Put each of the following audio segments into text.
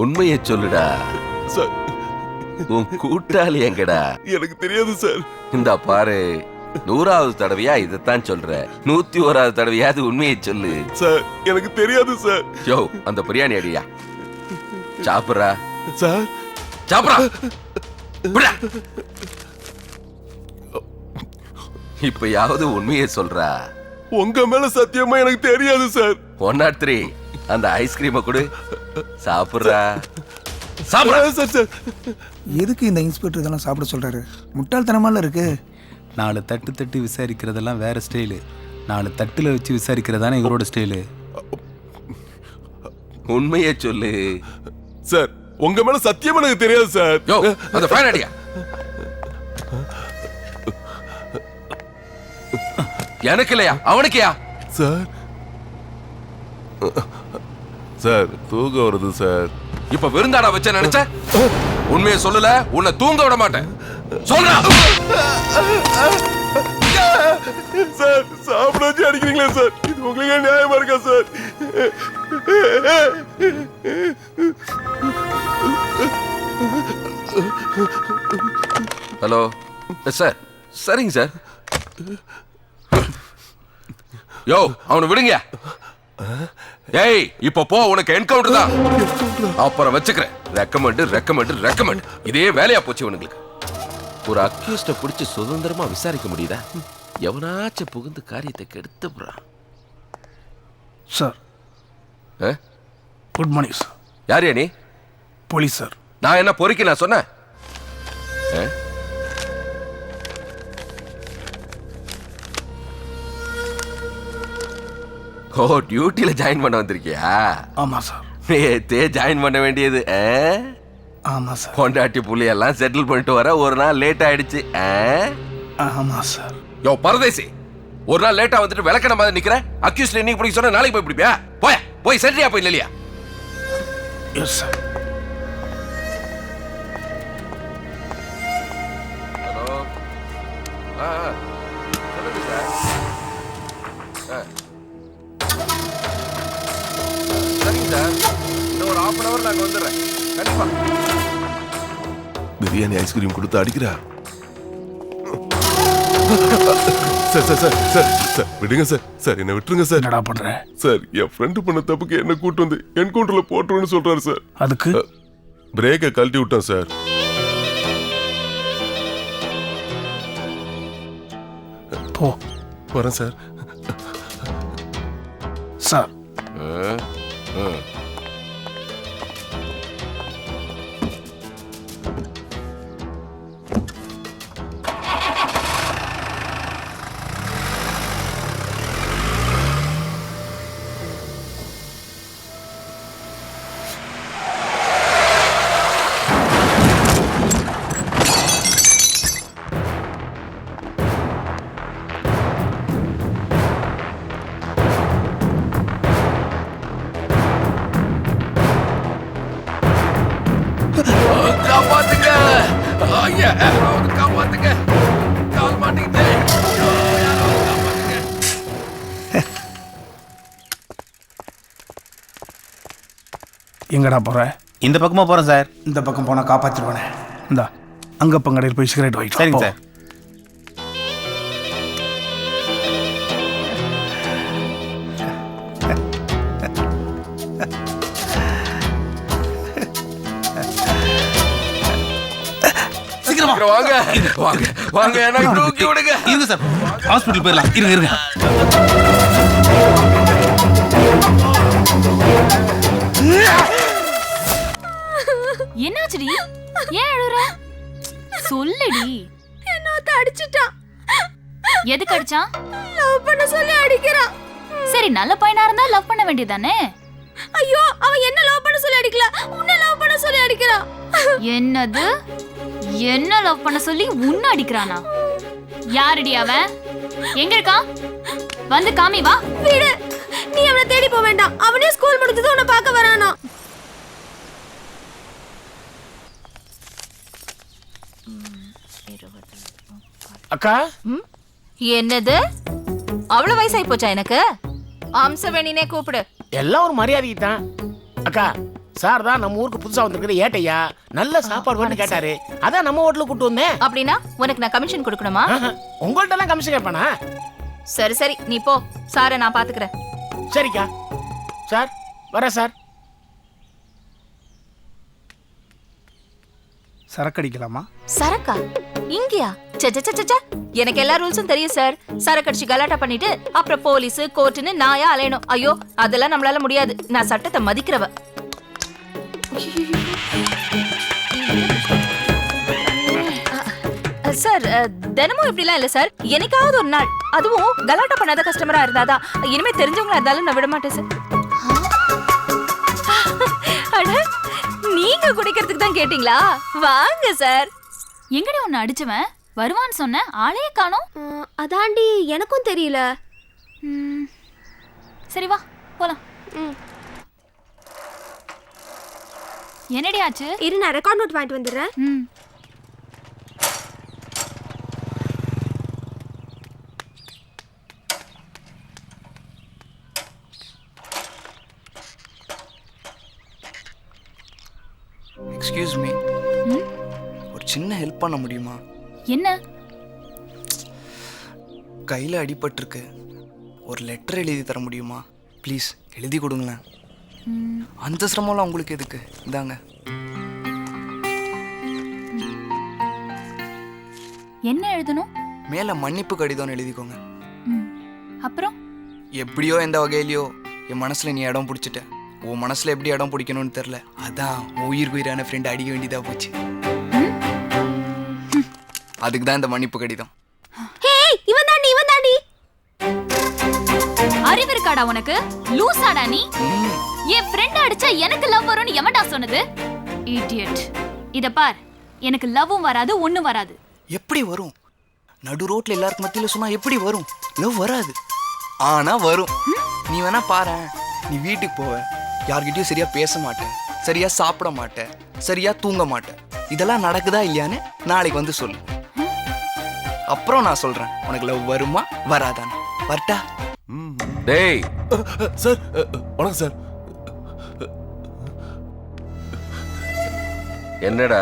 உண்மையை சொல்லுடா. சார் உன் கூட்டாளி எங்கடா? எனக்கு தெரியாது சார். இந்த பாரு, 100வது தடவையா இதைத்தான் சொல்ற. 101வது தடவையாவது உண்மையை சொல்லு. சார் எனக்கு தெரியாது சார். யோ, அந்த பிரியாணி அடியா. சாப்பிடுறா சார். சாப்பிடா. இப்பயாவது உண்மையை சொல்றா. உங்க மேல சத்தியமா எனக்கு தெரியாது சார். 103 அந்த ஐஸ்கிரீமை கொடு. சாப்பிடுறா. சாப்பிடா சார். சார் எதுக்கு இந்த இன்ஸ்பெக்டர் இதெல்லாம் சாப்பிட சொல்றாரு? முட்டாள்தனமால இருக்கு. 4 தட்டு தட்டு விசாரிக்கிறதெல்லாம் வேற ஸ்டைலு. 4 தட்டுல வச்சு விசாரிக்கிறதானே இவரோட ஸ்டைலு. உண்மையை சொல்லு. சார் உங்க மேல சத்தியமா எனக்கு தெரியாது சார். யோ, அந்த ஃபேன் அடியா. எனக்கு இல்லையா, அவனுக்கையா? சார் சார் தூக்கம் வருது சார். இப்ப விருந்தாடா வச்ச நினைச்ச? உண்மையை சொல்லல, உன்னை தூங்க விட மாட்டேன். சொல்றா. சார் சாப்பிட வச்சு அடிக்கிறீங்களா சார்? இது உங்களுக்கு நியாயமா இருக்கா சார்? Hello sir. சரிங்க சார். யோ, அவனை விடுங்க. ஏய், இப்ப போ, உனக்கு என்கவுண்டர் தான். அப்புறம் வச்சுக்கிறேன். ரெக்கமெண்ட் இதே வேலையா போச்சு இவனுங்களுக்கு. ஒரு அக்யூஸ்ட பிடிச்சு சுதந்திரமா விசாரிக்க முடியுதா? எவனாச்சும் புகுந்து காரியத்தை கெடுத்துறான். Sir good morning sir. யார் நீ? Police sir. நான் என்ன பொறுக்கி நான் சொன்னேன்? ஓ, டியூட்டில ஜாயின் பண்ண வந்திருக்கியா? ஆமா சார். நேத்தே ஜாயின் பண்ண வேண்டியது. ஆமா சார். கொண்டாட்டி புள்ளியெல்லாம் செட்டில் பண்ணிட்டு வர ஒரு நாள் லேட் ஆயிடுச்சு. ஆமா சார். யோ பரதேசி, ஒரு நாள் லேட்டா வந்துட்டு விளக்கண மாதிரி நிக்கிற. அக்யூஸ்ல இன்னைக்கு பிடிக்க சொன்னா நாளைக்கு போய் பிடிப்பியா? போய் செட்டியா போய் இல்லையா? Yes sir. ஹலோ. சொல்லுங்க சார். சரிங்க சார், இன்னும் ஒரு 1/2 hour நாங்க வந்துடுறேன். கண்டிப்பா. பிரியாணி ஐஸ்கிரீம் கொடுத்து அடிக்கிறா. Sir sir sir sir sir விடுங்க சார். சார் என்ன விட்டுருங்க சார். என்னடா பண்ற? சார் என் ஃப்ரெண்டு பண்ண தப்புக்கு என்ன கூட்டு வந்து என்கவுண்டர்ல போட்டுருன்னு சொல்றாரு சார். அதுக்கு பிரேக்கை கழட்டி விட்டேன் சார். போ. வரேன் சார். சார் காப்பாத்துங்க. ஐயா, யாராவது காப்பாத்துங்க. கால் மாட்டேங்குது. யாராவது காப்பாத்துங்க. எங்கடா போற? இந்த பக்கமா போறேன் சார். இந்த பக்கம் போனா காப்பாத்திடுவானே. இந்தா அங்க பங்கடையில் போய் சிகரெட் வாங்கிட்டு சரிங்க சார். சீக்கிரம் வாங்க. வாங்க வாங்க, எனக்கு தூக்கி விடுங்க. இருங்க சார், ஹாஸ்பிட்டல் போயிடலாம். இருங்க. என்னாச்சுடி? ஏன் அழுற? சொல்லுடி. என்னத்த அடிச்சிட்டான். எதுக்கு அடிச்சான்? லவ் பண்ண சொல்லி அடிக்கிறான். சரி, நல்ல பையனா இருந்தா லவ் பண்ண வேண்டியதானே? ஐயோ, அவன் என்ன லவ் பண்ண சொல்லி அடிக்கல, உன்னை லவ் பண்ண சொல்லி அடிக்கிறான். என்னது? என்ன லவ் பண்ண சொல்லி உன்னை அடிக்கிறானா? யாருடி அவன்? எங்க இருக்கான்? வந்து காமி வா. விடு, நீ அவனை தேடி போக வேண்டாம். அவனே ஸ்கூல் முடிஞ்சது உன்னை பார்க்க வரானா. அக்கா. என்னது? அவ்வளவு வயசாயி போச்சா எனக்கு? அம்சவேணினே கூப்பிடு. எல்லாம் ஒரு மரியாதைக்கு தான். அக்கா, சார் தான் நம்ம ஊருக்கு புதுசா வந்திருக்கிற ஏட்டையா நல்ல சாப்பாடு வேணும்னு கேட்டாரு. அதான் நம்ம ஹோட்டலுக்கு கூட்டு வந்தேன். அப்படின்னா உனக்கு நான் கமிஷன் கொடுக்கணுமா? உங்கள்ட்ட எல்லாம் கமிஷன் கேட்பானா? சரி சரி நீ போ, சாரை நான் பாத்துக்கிறேன். சரிக்கா. சார் வரேன் சார். சரக்கு அடிக்கலாமா? சரக்கா? இங்கயா? சச்ச எனக்கு எல்லா ரூல்ஸும் தெரியும் சார். சரக்கு அடிச்சு கலாட்டா பண்ணிட்டு அப்புறம் போலீஸ் கோர்ட்டுன்னு நாயா அலையணும். ஐயோ அதெல்லாம் நம்மளால முடியாது. நான் சட்டத்தை மதிக்கிறவ. சார் தினமும் இப்படிலாம் இல்ல சார், என்னைக்காவது ஒரு நாள், அதுவும் கலாட்டா பண்ணாத கஸ்டமரா இருந்தாதான். இனிமே தெரிஞ்சவங்களா இருந்தாலும் நான் விட மாட்டேன் சார். அட நீங்க குடிக்கிறதுக்கு தான் கேட்டீங்களா? வாங்க சார். எங்கடி உன்னை அடிச்சவன் வருவான்னு சொன்ன, ஆளையே காணோம். அதாண்டி எனக்கும் தெரியல. சரி வா போலாம். என்னடி ஆச்சு? இரு நான் ரெக்கார்ட் நோட் வாங்கிட்டு வந்துடுறேன். எக்ஸ்கியூஸ் மீ, ஒரு சின்ன ஹெல்ப் பண்ண முடியுமா? என்ன? கையில் அடிபட்டிருக்கு, ஒரு லெட்டர் எழுதி தர முடியுமா? ப்ளீஸ் எழுதி கொடுங்களேன். அந்த சிரமம்லாம் உங்களுக்கு எதுக்கு? இந்தாங்க. என்ன எழுதணும்? மேலே மன்னிப்பு கடிதம்னு எழுதிக்கோங்க. அப்புறம் எப்படியோ எந்த வகையிலையோ என் மனசில் நீ இடம் பிடிச்சிட்ட. உன் மனசில் எப்படி இடம் பிடிக்கணும்னு தெரில, அதான் உயிருக்கு உயிரான ஃப்ரெண்ட் அடிக்க வேண்டியதாக போச்சு. அதுக்கு தான் இந்த மன்னிப்பு கடிதம். இவன் தாண்டி அறிவு இருக்காடா உனக்கு? லூசாடா நீ? என் ஃப்ரெண்ட் அடிச்சா எனக்கு லவ் வரும்னு எவன்டா சொன்னது? இடியட். இத பார், எனக்கு லவ்வும் வராது ஒண்ணும் வராது. எப்படி வரும்? நடு ரோட்ல எல்லாருக்கும் மத்தியில சொன்னா எப்படி வரும்? லவ் வராது, ஆனா வரும். நீ வேணா பாரு, நீ வீட்டுக்கு போவ, யார்கிட்டயும் சரியா பேச மாட்டேன், சரியா சாப்பிட மாட்டேன், சரியா தூங்க மாட்டேன். இதெல்லாம் நடக்குதா இல்லையான்னு நாளைக்கு வந்து சொல்லு. அப்புறம் நான் சொல்றேன் உனக்கு லவ் வருமா வராதான்னு. வரட்டா? டேய் சார் வணக்கம் சார். என்னடா?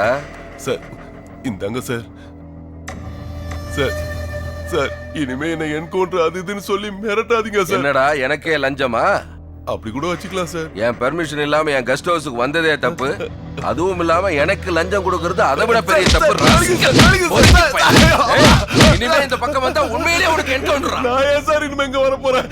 சார் இந்தாங்க சார். சார் சார் இனிமே என்ன என்கவுண்டர் அது இதுன்னு சொல்லி மிரட்டாதீங்க சார். என்னடா எனக்கே லஞ்சமா? அப்படி கூட வச்சுக்கலாம் சார். என் பெர்மிஷன் இல்லாம என் கெஸ்ட் ஹவுஸுக்கு வந்ததே தப்பு. அதுவும் இல்லாம எனக்கு லஞ்சம் கொடுக்கறது அதை விட பெரிய தப்பு. இனிமே இந்த பக்கம் வந்தா உண்மையிலேயே உனக்கு என்கவுண்டர். நான் ஏன் சார் இனிமே இங்க வர போறேன்?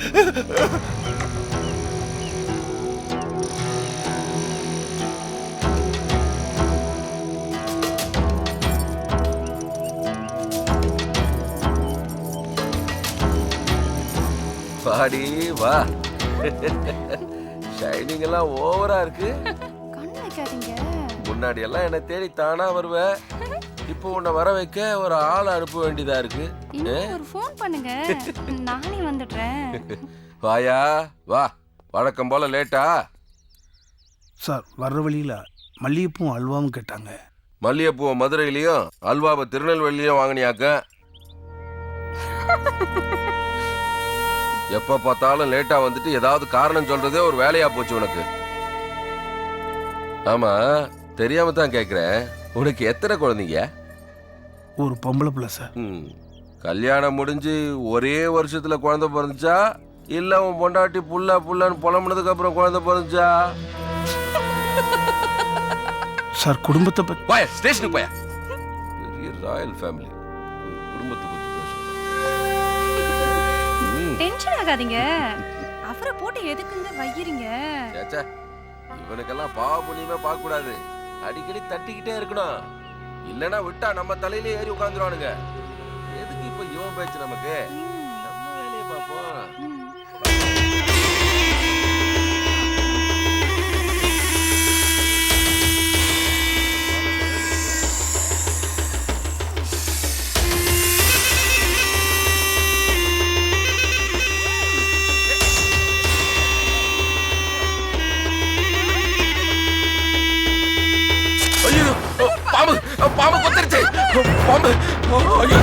பாடி வா. ஷைனிங் எல்லாம் ஓவரா இருக்கு. கண்ணு வைக்காதீங்க. முன்னாடி எல்லாம் என்ன தேடி தானா வருவ, இப்போ உன்னை வர வைக்க ஒரு ஆளை அனுப்ப வேண்டியதா இருக்கு. ஒரு ஃபோன் பண்ணுங்க, நானே வந்துடுறேன். வாயா வா. வழக்கம் போல லேட்டா? சார் வர்ற வழியில் மல்லிகைப்பூவும் அல்வாவும் கேட்டாங்க. மல்லிகைப்பூவை மதுரையிலயும் அல்வாவை திருநெல்வேலியும் வாங்கினியாக்க. எப்ப பார்த்தாலும் லேட்டா வந்துட்டு ஏதாவது காரணம் சொல்றதே ஒரு வேலையா போச்சு உனக்கு. ஆமா, தெரியாம தான் கேக்குறேன், உனக்கு எத்தனை குழந்தைங்க? ஒரு பொம்பளை பிள்ளை சார். கல்யாணம் முடிஞ்சு ஒரே வருஷத்துல குழந்தை பிறந்துச்சா, இல்ல உன் பொண்டாட்டி புள்ள புள்ளன்னு புலம்புனதுக்கு அப்புறம் குழந்தை பிறந்துச்சா? சார் குடும்பத்தை பத்தி போய ஸ்டேஷனுக்கு போய. பெரிய ராயல் ஃபேமிலி, குடும்பத்தை பத்தி டென்ஷன் ஆகாதீங்க. அப்புறம் போட்டு எதுக்குங்க வைக்கிறீங்க? ஏச்சா, இவனுக்கெல்லாம் பாவ புண்ணியமே பார்க்க கூடாது, அடிக்கடி தட்டிக்கிட்டே இருக்கணும். இல்லனா விட்டா நம்ம தலையிலே ஏறி உட்கார்ந்துருவானுங்க. எதுக்கு இப்ப இவன் பேச்சு நமக்கு? நம்ம வேலையை பார்ப்போம். பாம்பு பாம்பு கொத்திருச்சு. பாம்பு. ஐயோ.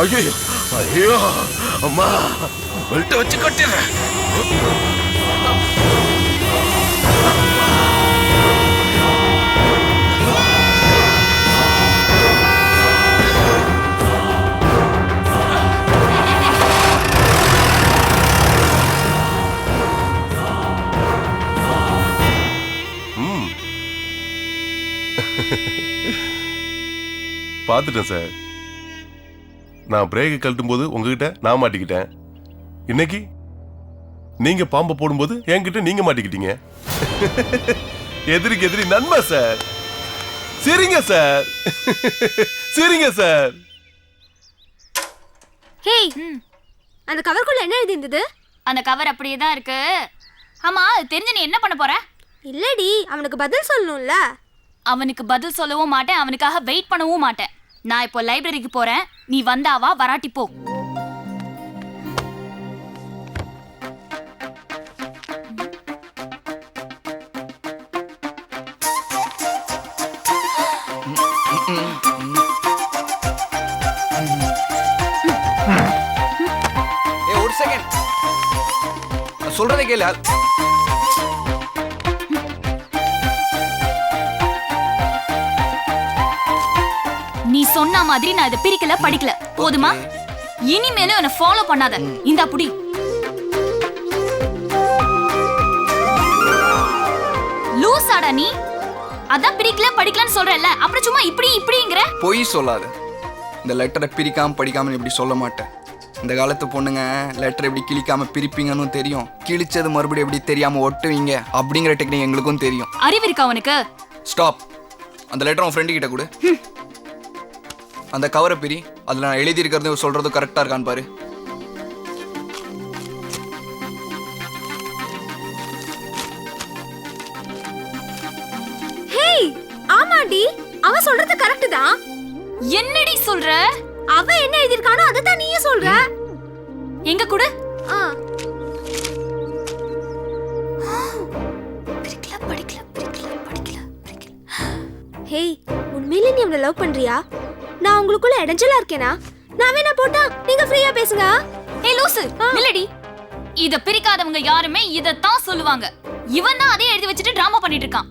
ஐயோ ஐயோ அம்மா பெல்ட் வச்சு கட்டிடுறேன். பார்த்துட்டேன் சார். நான் பிரேக்கை கழட்டும் போது உங்ககிட்ட நான் மாட்டிக்கிட்டேன். இன்னைக்கு நீங்க பாம்பை போடும்போது என்கிட்ட நீங்க மாட்டிக்கிட்டீங்க. எதிரிக்கு எதிரி நன்மை சார். சரிங்க சார். சரிங்க சார். ஹேய், அந்த கவர்க்குள்ள என்ன எழுதி இருந்தது? அந்த கவர் அப்படியே தான் இருக்கு. ஆமா, அது தெரிஞ்சு நீ என்ன பண்ண போற? இல்லடி, அவனுக்கு பதில் சொல்லணும்ல. அவனுக்கு பதில் சொல்லவும் மாட்டேன், அவனுக்காக வெயிட் பண்ணவும் மாட்டேன். நான் இப்போ லைப்ரரிக்கு போறேன். நீ வந்தாவா வராட்டி போ. ஒரு செகண்ட், சொல்றதை கேளு. நீ சொன்ன மாதிரி நான் இதை பிரிக்கல படிக்கல, போதுமா? இனிமேலும் என்ன ஃபாலோ பண்ணாத. இந்தா புடி. லூசாடா நீ? அதான் பிரிக்கல படிக்கலன்னு சொல்றல, அப்புறம் சும்மா இப்படி இப்படிங்கற. பொய் சொல்லாத. இந்த லெட்டரை பிரிக்காம படிக்காம இப்படி சொல்ல மாட்டேன். இந்த காலத்து பொண்ணுங்க லெட்டர் எப்படி கிழிக்காம பிரிப்பீங்கன்னு தெரியும். கிழிச்சது மறுபடியும் எப்படி தெரியாம ஒட்டுவீங்க அப்படிங்கிற டெக்னிக் எங்களுக்கும் தெரியும். அறிவு இருக்கா உனக்கு? ஸ்டாப். அந்த லெட்டர் உன் ஃப்ரெண்டு கிட்ட கொடு. அந்த கவரை பிரி. அதுல நான் எழுதி இருக்கிறது சொல்றது கரெக்டா இருக்கான்னு பாரு. ஹேய், ஆமாடி, அவன் சொல்றது கரெக்ட் தான். என்னடி சொல்ற? அவன் என்ன எழுதி இருக்கானோ அதை தான் நீயும் சொல்ற. எங்க குடு. பிரிக்கல படிக்கல பிரிக்கல படிக்கல பிரிக்கல. ஹேய், உண்மையிலே நீ அவனை லவ் பண்றியா? நான் உங்களுக்குள்ள இடைஞ்சலா இருக்கேனா? நான் வேணா போட்டா நீங்க ஃப்ரீயா பேசுங்க. ஏய் லூசு, நில்லடி. இத பிரிக்காதவங்க யாருமே இதத்தான் சொல்லுவாங்க. இவன் தான் அதே எழுதி வச்சுட்டு டிராமா பண்ணிட்டு இருக்கான்.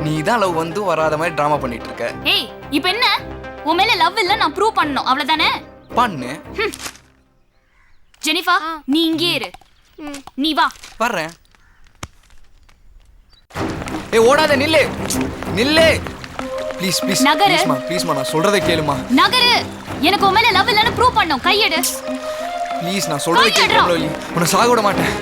நீ தான் லவ் வந்து வராத மாதிரி டிராமா பண்ணிட்டு இருக்க. ஏய், இப்போ என்ன? உன் மேல லவ் இல்ல, நான் ப்ரூவ் பண்ணனும், அவ்வளவுதானே? பண்ணு. ஜெனிஃபா, நீ இங்கே இரு. நீ வா. வர்றேன். ஏய், ஓடாத, நில்லு நில்லு. Please please Nagar. ப்ளீஸ்மா ப்ளீஸ்மா, நான் சொல்றதை கேளுமா. நகரு. எனக்கு உன் மேல லவ் இல்லன்னு ப்ரூவ் பண்ணனும். கையெடு. ப்ளீஸ், நான் சொல்றதை கேளு. உன்னை சாக விட மாட்டேன்.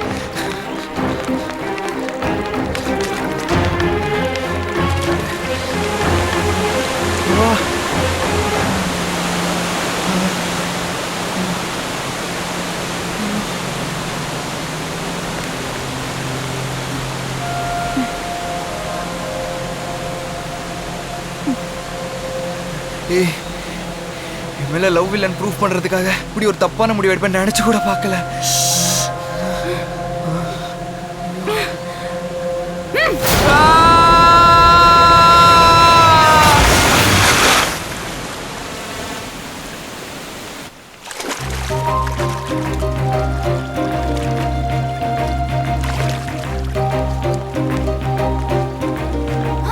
ஏய், என் மேல லவ் இல்லன்னு ப்ரூஃப் பண்றதுக்காக இப்படி ஒரு தப்பான முடிவு எடுப்பேன் நினைச்சு கூட பார்க்கல.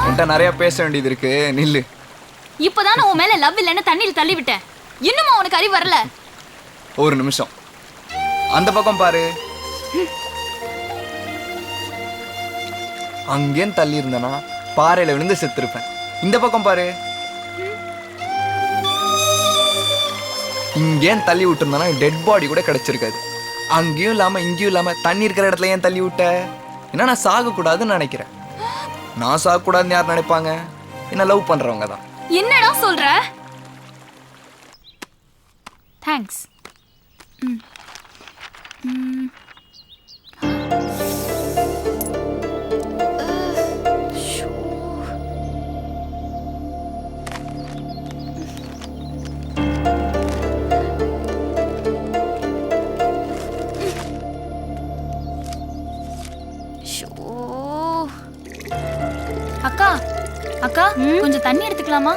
என்கிட்ட நிறைய பேச வேண்டியது இருக்கு, நில்லு. இப்பதான் உன் மேல லவ் இல்லன்னு தண்ணியில தள்ளி விட்டேன். இன்னுமா உனக்கு அறிவு வரல? ஒரு நிமிஷம், அந்த பக்கம் பாரு. அங்கேயும் தள்ளி இருந்தனா பாறையில விழுந்து செத்துருப்பேன். இந்த பக்கம் பாரு. இங்கேயும் தள்ளி விட்டுருந்தனா டெட் பாடி கூட கிடைச்சிருக்காது. அங்கேயும் இல்லாம இங்கேயும் இல்லாம தண்ணி இருக்கிற இடத்துல ஏன் தள்ளி விட்ட? ஏன்னா நான் சாகக்கூடாதுன்னு நினைக்கிறேன். நான் சாகக்கூடாதுன்னு யார் நினைப்பாங்க? என்ன லவ் பண்றவங்க தான். என்னடா சொல்ற? தேங்க்ஸ். அக்கா அக்கா, கொஞ்சம் தண்ணி எடுத்துக்கலாமா?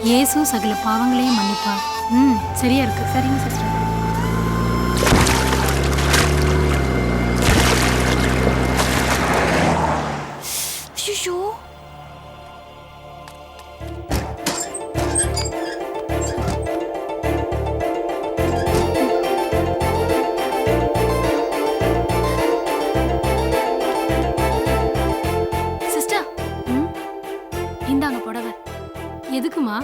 இயேசு சகல பாவங்களையும் மன்னிப்பார். ம், சரியா இருக்கு. சரிங்க சிஸ்டர். ஐயோ, சிஸ்டர், இந்தாங்க புடவை. எதுக்குமா?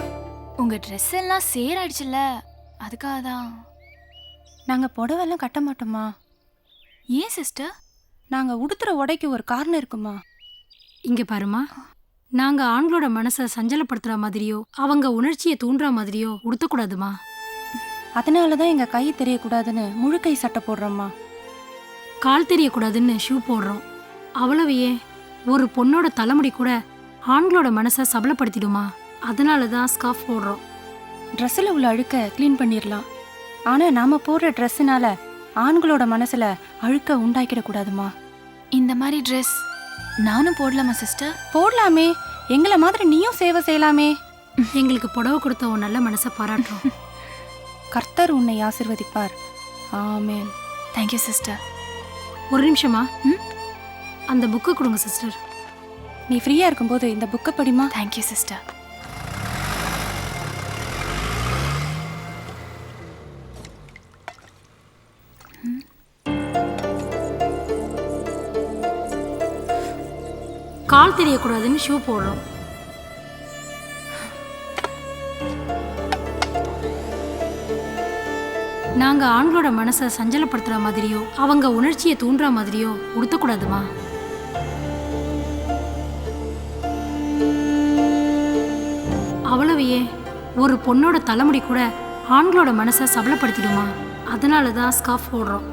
உங்க ட்ரெஸ் எல்லாம் சேராயிடுச்சுல்ல, அதுக்காக தான். நாங்க புடவெல்லாம் கட்ட மாட்டோமா? ஏன் சிஸ்டர்? நாங்க உடுத்துற உடைக்கு ஒரு காரணம் இருக்குமா? இங்க பாருமா, நாங்க ஆண்களோட மனசை சஞ்சலப்படுத்துற மாதிரியோ அவங்க உணர்ச்சியை தூண்டுற மாதிரியோ உடுத்தக்கூடாதுமா. அதனாலதான் எங்க கை தெரியக்கூடாதுன்னு முழு கை சட்டை போடுறோம்மா. கால் தெரியக்கூடாதுன்னு ஷூ போடுறோம். அவ்வளவு ஏன், ஒரு பொண்ணோட தலைமுடி கூட ஆண்களோட மனசை சபலப்படுத்திடுமா. அதனால தான் ஸ்கார்ஃப் போடுறோம். ட்ரெஸ்ஸில் உள்ள அழுக்க க்ளீன் பண்ணிடலாம். ஆனா நாம போடுற ட்ரெஸ்ஸுனால ஆண்களோட மனசுல அழுக்க உண்டாக்கிடக்கூடாதுமா. இந்த மாதிரி ட்ரெஸ் நானும் போடலாமா சிஸ்டர்? போடலாமே, எங்களை மாதிரி நீயும் சேவை செய்யலாமே. எங்களுக்கு புடவை கொடுத்த உன் நல்ல மனசை பாராட்டுறோம். கர்த்தர் உன்னை ஆசீர்வதிப்பார். ஆமென். Thank you sister. ஒரு நிமிஷமா, அந்த புக்கு கொடுங்க சிஸ்டர். நீ ஃப்ரீயா இருக்கும்போது இந்த புக்கை படிமா. Thank you sister. கால் தெரியக்கூடாதுன்னு ஷூ போடுறோம். நாங்க ஆண்களோட மனசை சஞ்சலப்படுத்துற மாதிரியோ அவங்க உணர்ச்சியை தூண்டுற மாதிரியோ உடுத்தக்கூடாதுமா. அவ்வளவு ஏன், ஒரு பொண்ணோட தலைமுடி கூட ஆண்களோட மனசை சபலப்படுத்திடுமா. அதனால தான் ஸ்கார்ஃப் போடுறோம்.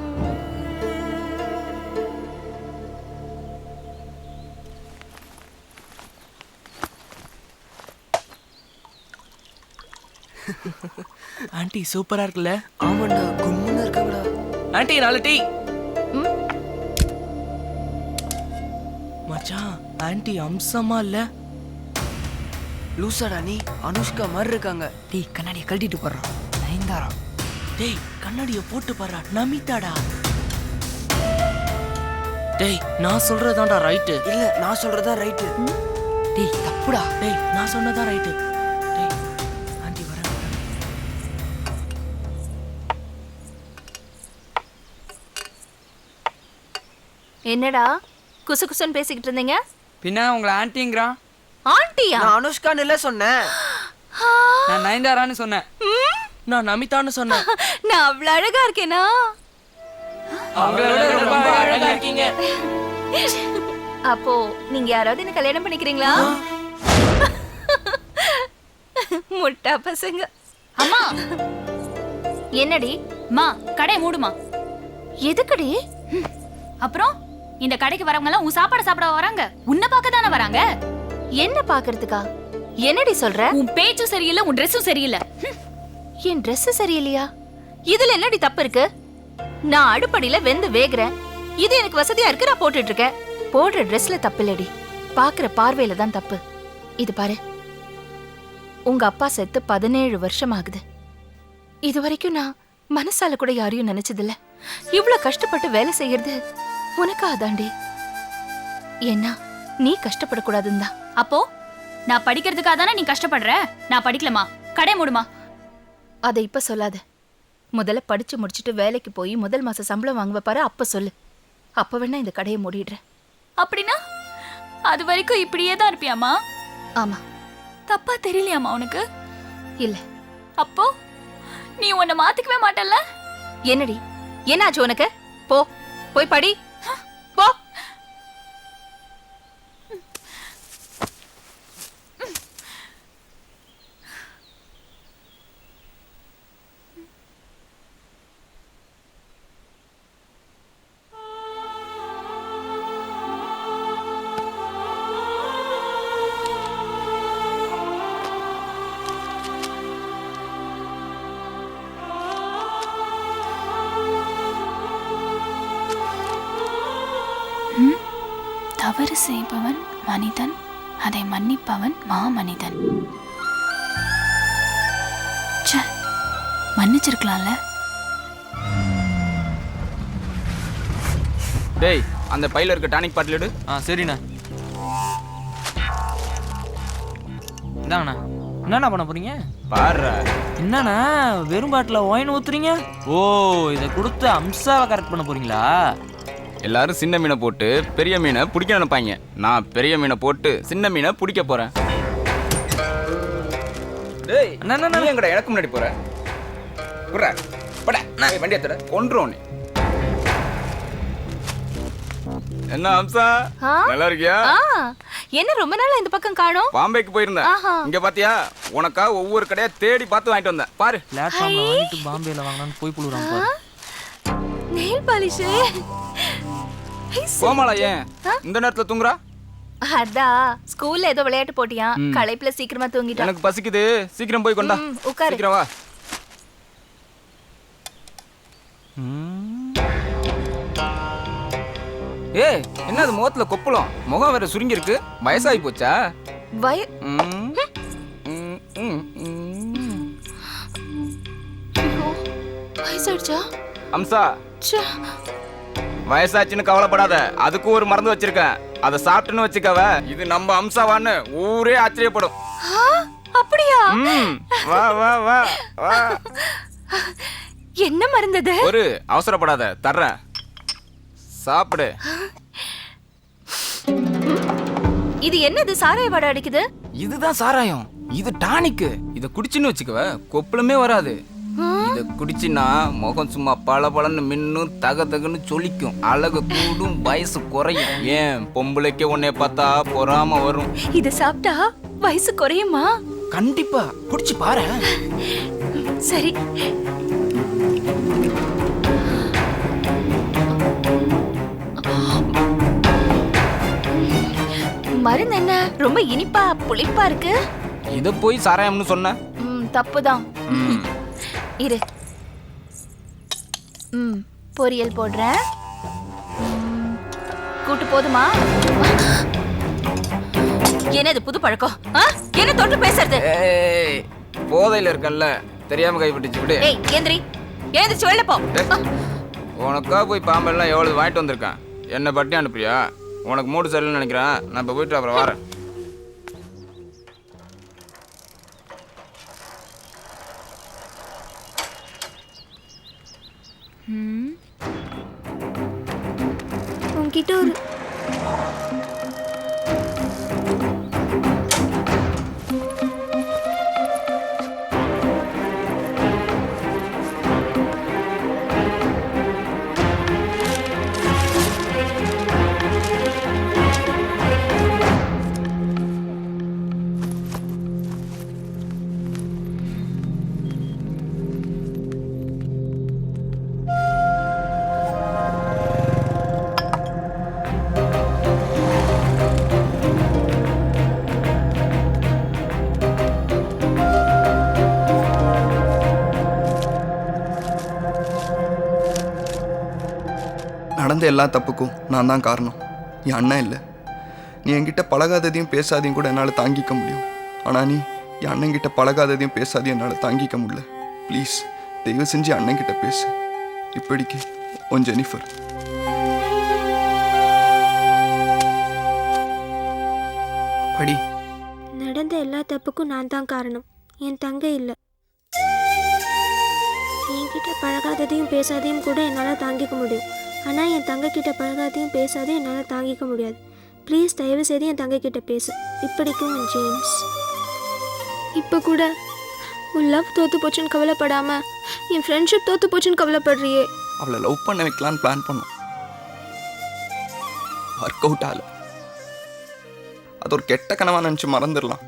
ஆண்டி சூப்பரா இருக்குல்ல? ஆமாண்டா, கும்முன்னு இருக்காங்கடா. Aunty 4 tea. மச்சான், ஆண்டி அம்சமா இல்ல? லூசாடா நீ? அனுஷ்கா மாதிரி இருக்காங்க. டேய், கண்ணாடியை கழட்டிட்டு போடுறான். நயன்தாரா. டேய், கண்ணாடியை போட்டு பாடுறா. நமிதாடா. டேய், நான் சொல்றதாண்டா ரைட்டு. இல்ல, நான் சொல்றதா ரைட்டு. டேய், தப்புடா. டேய், நான் சொன்னதா ரைட்டு. டேய், ஆண்டி வர. என்னடா குசு குசுன்னு பேசிக்கிட்டு இருந்தீங்க? பின்ன உங்களை ஆன்ட்டிங்கிறான். ஆண்டியா? நான் அனுஷ்கான்னு இல்ல சொன்னேன். நான் நயன்தாரான்னு சொன்னேன். நான் நமிதான்னு சொன்னேன். நான் அவ்வளவு அழகா இருக்கேனா? அவங்களோட ரொம்ப அழகா இருக்கீங்க. அப்போ நீங்க யாராவது என்ன கல்யாணம் பண்ணிக்கிறீங்களா? முட்டா பசங்க. அம்மா, என்னடி? மா கடை மூடுமா. எதுக்குடி? அப்புறம் இந்த கடைக்கு வரவங்க எல்லாம் உன் சாப்பாடு சாப்பிட வராங்க, உன்னை பார்க்க தானே வராங்க. என்ன பாக்குறதுக்கா? என்னடி சொல்ற? உன் பேச்சும் சரியில்லை, உன் ட்ரெஸ்ஸும் சரியில்லை. என் ட்ரெஸ் சரியில்லையா? இதுல என்னடி தப்பு இருக்கு? நான் அடுப்படியில வெந்து வேகுறேன். இது எனக்கு வசதியா இருக்கு, நான் போட்டுட்டு இருக்கேன். போடுற ட்ரெஸ்ல தப்பு இல்லடி, பாக்குற பார்வையில தான் தப்பு. இது பாரு, உங்க அப்பா செத்து 17 வருஷம் ஆகுது. இது வரைக்கும் நான் மனசால கூட யாரையும் நினைச்சதில்ல. இவ்வளவு கஷ்டப்பட்டு வேலை செய்யறது உனக்காதாண்டி. ஏன்னா நீ கஷ்டப்படக்கூடாதுன்னு தான். அப்போ நான் படிக்கிறதுக்காக தானே நீ கஷ்டப்படுற? நான் படிக்கலமா, கடை மூடுமா. அதை இப்ப சொல்லாத. முதல்ல படிச்சு முடிச்சுட்டு வேலைக்கு போய் முதல் மாச சம்பளம் வாங்குவ பாரு, அப்ப சொல்லு. அப்ப வேணா இந்த கடையை மூடிடுறேன். அப்படின்னா அது வரைக்கும் இப்படியே தான் இருப்பியாமா? ஆமா. தப்பா தெரியலையாமா உனக்கு? இல்ல. அப்போ நீ உன்னை மாத்திக்கவே மாட்டல்ல? என்னடி, என்னாச்சு உனக்கு? போ, போய் படி. போ. தவறு செய்பவன் மனிதன், அதை மன்னிப்பவன் மாமனிதன். மன்னிச்சிருக்கலாம்ல. டேய் அந்த பையில இருக்க டானிக் பாட்டில் எடு. சரிண்ணா. இந்தாங்கண்ணா. என்னண்ணா பண்ண போறீங்க? பாரு என்னண்ணா வெறும் பாட்டில் ஒயின் ஊத்துறீங்க? ஓ இதை கொடுத்து அம்சாவை கரெக்ட் பண்ண போறீங்களா? எல்லாரும் சின்ன மீனை போட்டு பெரிய மீனை பிடிக்க நினைப்பாங்க. நான் பெரிய மீனை போட்டு சின்ன மீனை பிடிக்க போறேன். டேய் என்ன எங்கடா எனக்கு முன்னாடி போற? குறா பட நான் வண்டி ஏத்துற கொன்றும் நீ. என்ன அம்சா நல்லா இருக்கியா? என்ன ரொம்ப நாளா இந்த பக்கம் காணோம்? பாம்பேக்கு போயிருந்தேன். இங்க பாத்தியா உனக்கா ஒவ்வொரு கடையா தேடி பார்த்து வாங்கிட்டு வந்தேன். பாரு பிளாட்ஃபார்ம்ல வாங்கிட்டு பாம்பேல வாங்கலாம்னு போய் புளுறான் பாரு. Nail polish. கோமாளா ஏன் இந்த நேரத்துல தூங்குறா? அதான் ஸ்கூல்ல ஏதோ விளையாட்டு போட்டியா, களைப்புல சீக்கிரமா தூங்கிட்டா. எனக்கு பசிக்குது, சீக்கிரம் போய் கொண்டா. உட்காரு. சீக்கிரம் வா. ஏய் என்னது முகத்துல கொப்பளம், முகம் வேற சுருங்கி இருக்கு. வயசாகி போச்சா? வயசாயிடுச்சா? அம்சா வயசாச்சுன்னு கவலைப்படாத, அதுக்கு ஒரு மருந்து வச்சிருக்கேன். அதை சாப்பிட்டுன்னு வச்சுக்கவ இது நம்ம அம்சாவான்னு ஊரே ஆச்சரியப்படும். அப்படியா? வா வா வா வா. என்ன மருந்தது? ஒரு அவசரப்படாத, தர்றேன் சாப்பிடு. இது என்னது சாராய வாடை அடிக்குது? இதுதான் சாராயம், இது டானிக்கு. இத குடிச்சுன்னு வச்சுக்கவ கொப்பளமே வராது. இத குடிச்சினா முகம் சும்மா பளபளன்னு மின்னும், தக தகன்னு சொலிக்கும், அழகு கூடும், வயசு குறையும். ஏன் பொம்பளைக்கு உன்னைய பார்த்தா பொறாம வரும். இத சாப்பிட்டா வயசு குறையுமா? கண்டிப்பா குடிச்சு பாரு. சரி. மருந்து என்ன ரொம்ப இனிப்பா புளிப்பா இருக்கு? இத போய் சாராயம்னு சொன்ன தப்புதான். இரு. பொரியல் போடுறேன். கூட்டு போதுமா? என்னது புது பழக்கம்? என்ன தொட்டு பேசுறது? போதையில இருக்கல்ல, தெரியாம கைப்பட்டுச்சு விடு. ஏய் எந்திரி, எழுந்திரிச்சு வெளில போ. உனக்கா போய் பாம்பெல்லாம் எவ்வளவு வாங்கிட்டு வந்திருக்கேன். என்ன பட்டி அனுப்புறியா? உனக்கு மூடு சரியில்லைன்னு நினைக்கிறேன். நான் இப்போ போயிட்டு அப்புறம் வரேன். உன்கிட்ட ஒரு நடந்த எல்லா தப்புக்கும் நான் தான் காரணம், என் அண்ணன் இல்லை. நீ என்கிட்ட பழகாததையும் பேசாதையும் கூட என்னால் தாங்கிக்க முடியும். ஆனால் நீ என் அண்ணன்கிட்ட பழகாததையும் பேசாதையும் என்னால் தாங்கிக்க முடியல. ப்ளீஸ் தயவு செஞ்சு அண்ணன்கிட்ட பேசு. இப்படிக்கு உன் ஜெனிஃபர். படி. நடந்த எல்லா தப்புக்கும் நான் தான் காரணம், என் தங்கை இல்லை. என்கிட்ட பழகாததையும் பேசாதையும் கூட என்னால் தாங்கிக்க முடியும். ஆனால் என் தங்கக்கிட்ட பழகாதையும் பேசாதையும் என்னால் தாங்கிக்க முடியாது. ப்ளீஸ் தயவு செய்து என் தங்கக்கிட்ட பேசு. இப்படிக்கும் உன் ஜேம்ஸ். இப்போ கூட உன் லவ் தோற்று போச்சுன்னு கவலைப்படாமல் என் ஃப்ரெண்ட்ஷிப் தோற்று போச்சுன்னு கவலைப்படுறியே. அவளை லவ் பண்ண வைக்கலான்னு பிளான் பண்ணோம். ஒர்க் அவுட் ஆகல. அது ஒரு கெட்ட கனவா நினச்சி மறந்துடலாம்.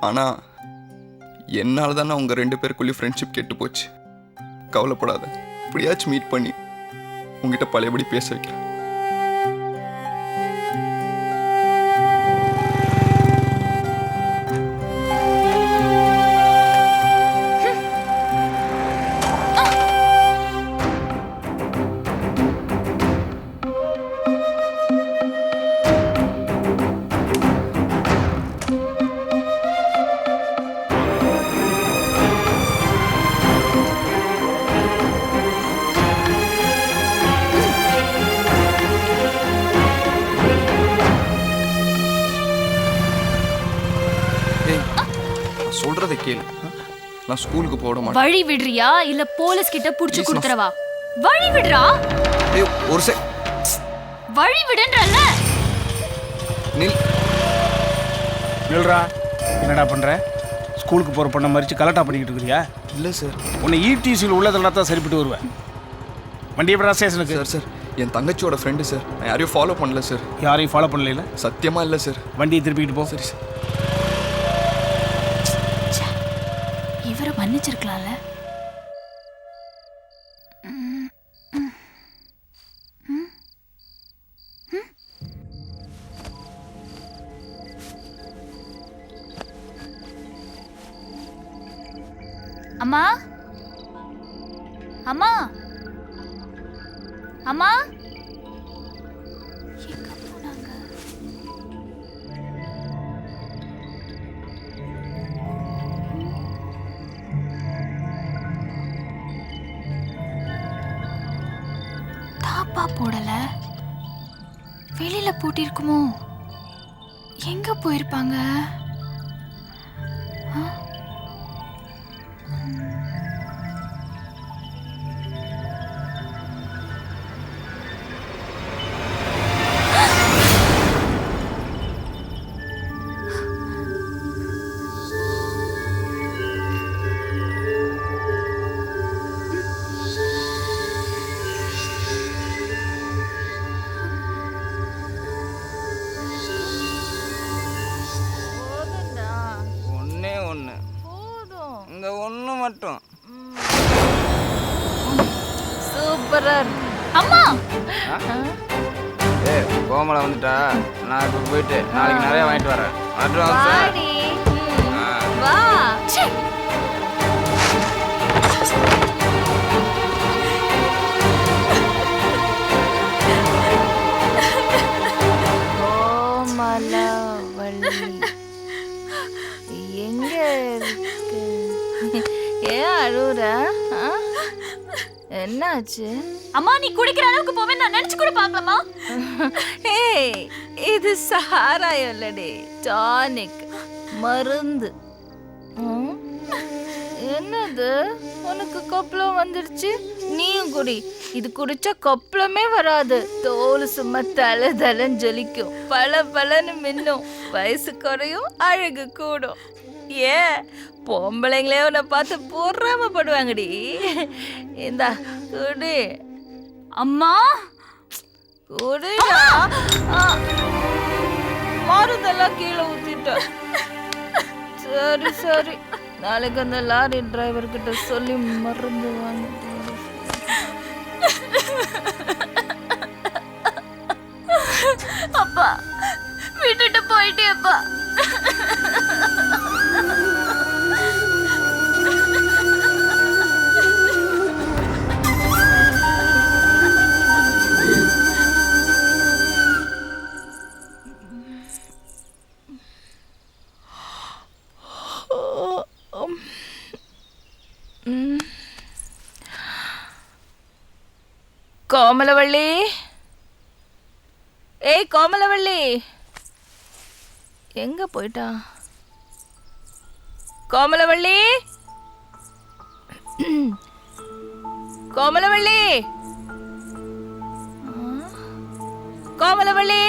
ஆனால் என்னால் தானே உங்கள் 2 பேருக்குள்ளேயும் ஃப்ரெண்ட்ஷிப் கெட்டு போச்சு. கவலைப்படாத, இப்படியாச்சும் மீட் பண்ணி உங்ககிட்ட பழையபடி பேச வைக்கிறேன். சொல்றதை கேளு. நான் ஸ்கூலுக்கு போட மாட்டேன். வழி விடுறியா இல்ல போலீஸ் கிட்ட புடிச்சு கொடுத்துறவா? வழி விடுறா. ஏய் ஒரு வழி விடுன்றல்ல. நில்றா. என்னடா பண்ற? ஸ்கூலுக்கு போற பொண்ணை மறிச்சு கலட்டா பண்ணிக்கிட்டு இருக்கிறியா? இல்ல சார். உன்னை ஈடிசியில் உள்ளதெல்லாம் தான் சரிப்பட்டு வருவேன். வண்டி எப்படா ஸ்டேஷனுக்கு? சார் என் தங்கச்சியோட ஃப்ரெண்டு சார். நான் யாரையும் ஃபாலோ பண்ணல சார். யாரையும் ஃபாலோ பண்ணல? சத்தியமா இல்லை சார். வண்டியை திருப்பிக்கிட்டு போ. சரி சார். இவரை மன்னிச்சிருக்கலாம்ல. அம்மா அம்மா அம்மா எங்க போனாங்க? தாப்பா போடல, வெளியில பூட்டிருக்குமோ? எங்க போயிருப்பாங்க? அம்மா கோமலை வந்துட்டா. நான் இப்போ போயிட்டு நாளைக்கு நிறைய வாங்கிட்டு வரேன். வா. கோமலவள்ளி எங்க இருக்கு? ஏன் அழுற? என்னாச்சு? அம்மா நீ குடிக்கிற அளவுக்கு போவே நான் நினைச்சு கூட பார்க்கலாமா? ஏய் இது சாராயம் இல்லடி, டானிக், மருந்து. என்னது உனக்கு கொப்பளம் வந்துருச்சு? நீயும் குடி. இது குடிச்சா கொப்பளமே வராது. தோல் சும்மா தலை தலைன்னு ஜொலிக்கும், பல பலன்னு மின்னும், வயசு குறையும், அழகு கூடும். ஏன் பொம்பளைங்களே உன்னை பார்த்து பொறாமப்படுவாங்கடி. இந்தா குடி. அம்மா குடிடா. மருந்தெல்லாம் கீழே ஊத்திட்ட. சரி சரி, நாளைக்கு அந்த லாரி டிரைவர் கிட்ட சொல்லி மருந்து வாங்க. அப்பா விட்டுட்டு போயிட்டேப்பா. கோமலவள்ளி, ஏய் கோமலவள்ளி எங்க போயிட்டா? கோமலவள்ளி, கோமலவள்ளி, கோமலவள்ளி.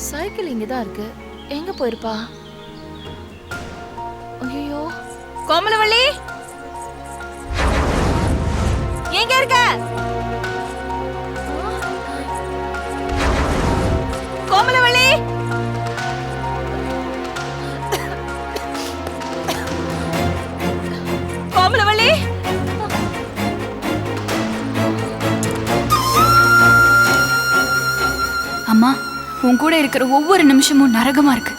சைக்கிள் இங்கதான் இருக்கு, எங்க போயிருப்பா? ஐயோ கோமலவள்ளி எங்க இருக்க? கோமலவள்ளி, கோமலவள்ளி. அம்மா உன் கூட இருக்கிற ஒவ்வொரு நிமிஷமும் நரகமா இருக்கு.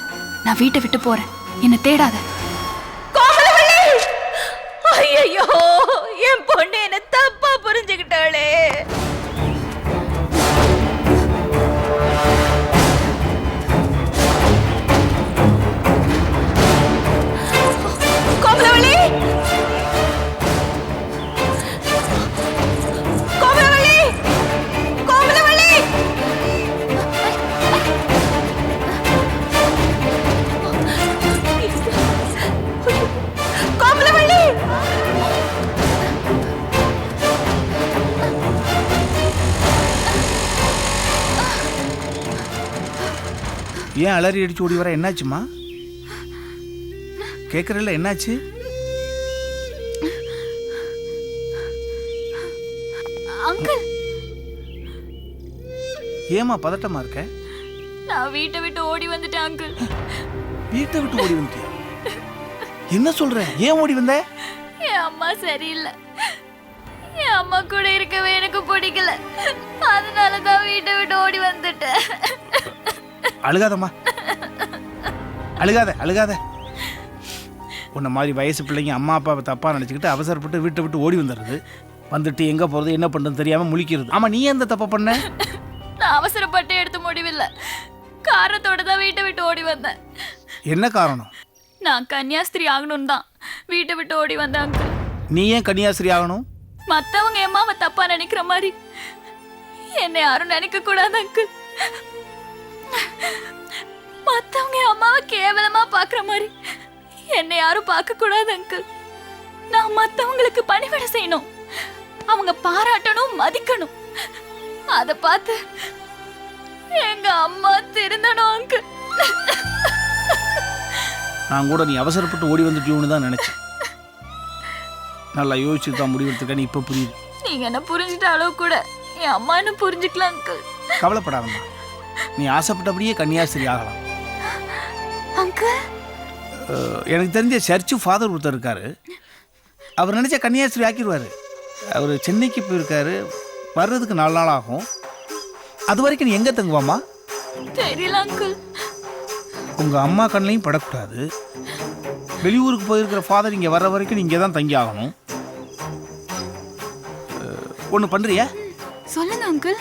நான் வீட்டை விட்டு போறேன், என்ன தேடாத. ஐயோ என் பொண்ணு என்ன தப்பா புரிஞ்சுக்கிட்டாளே. கோமலவள்ளி, கோமலவள்ளி, கோமலவள்ளி, ஏன் அலறி அடிச்சு ஓடி வர? என்னாச்சுமா? கேட்குறல என்னாச்சு? அங்கிள், ஏமா பதட்டமா இருக்க? நான் வீட்டை விட்டு ஓடி வந்துட்டேன் அங்கிள். வீட்டை விட்டு ஓடி வந்துட்டியா? என்ன சொல்ற? ஏன் ஓடி வந்த? என் அம்மா சரியில்லை. என் அம்மா கூட இருக்கவே எனக்கு பிடிக்கல. அதனாலதான் வீட்டை விட்டு ஓடி வந்துட்டேன். அழுகாதம்மா, அழுகாத அழுகாத. உன்ன மாதிரி வயசு பிள்ளைங்க அம்மா அப்பாவை தப்பா நினைச்சுக்கிட்டு அவசரப்பட்டு வீட்டை விட்டு ஓடி வந்துடுறது. வந்துட்டு எங்க போறது என்ன பண்றது தெரியாம முழிக்கிறது. ஆமா, நீ எந்த தப்ப பண்ண? நான் அவசரப்பட்டு எடுத்த முடிவில்லை. காரணத்தோட தான் வீட்டை விட்டு ஓடி வந்தேன். என்ன காரணம்? நான் கன்னியாஸ்திரி ஆகணும்னு தான் வீட்டை விட்டு ஓடி வந்தேன் அங்கிள். நீ ஏன் கன்னியாஸ்திரி ஆகணும்? மத்தவங்க என் அம்மாவை தப்பா நினைக்கிற மாதிரி என்னை யாரும் நினைக்க கூடாது அங்கிள். மத்தவங்க என் அம்மாவை கேவலமா பாக்குற மாதிரி என்னை யாரும் பார்க்க கூடாது அங்கிள். நான் மத்தவங்களுக்கு பணிவிட செய்யணும், அவங்க பாராட்டணும், மதிக்கணும். அத பார்த்து எங்க அம்மா திருந்தணும் அங்கிள். நான் கூட நீ அவசரப்பட்டு ஓடி வந்துட்டியோன்னு தான் நினைச்சேன். நல்லா யோசிச்சு தான் முடிவெடுத்துக்க. நீ இப்ப புரியுது. நீங்க என்ன புரிஞ்சுட்ட அளவு கூட என் அம்மா என்ன புரிஞ்சுக்கலாம் அங்கிள். கவலைப்படாதம்மா, நீ ஆசைப்பட்டபடியே கன்னியாஸ்திரி ஆகலாம். அங்கிள், எனக்கு தெரிஞ்ச சர்ச்சு ஃபாதர் ஒருத்தர் இருக்காரு. அவர் நினைச்ச கன்னியாஸ்திரி ஆக்கிடுவாரு. அவர் சென்னைக்கு போயிருக்காரு, வர்றதுக்கு 4 நாள் ஆகும். அது வரைக்கும் நீ எங்க தங்குவாமா? தெரியல அங்கிள். உங்க அம்மா கண்ணையும் படக்கூடாது. வெளியூருக்கு போயிருக்கிற ஃபாதர் இங்க வர்ற வரைக்கும் நீங்க தான் தங்கி ஆகணும். ஒன்று பண்றியா? சொல்லுங்க அங்கிள்.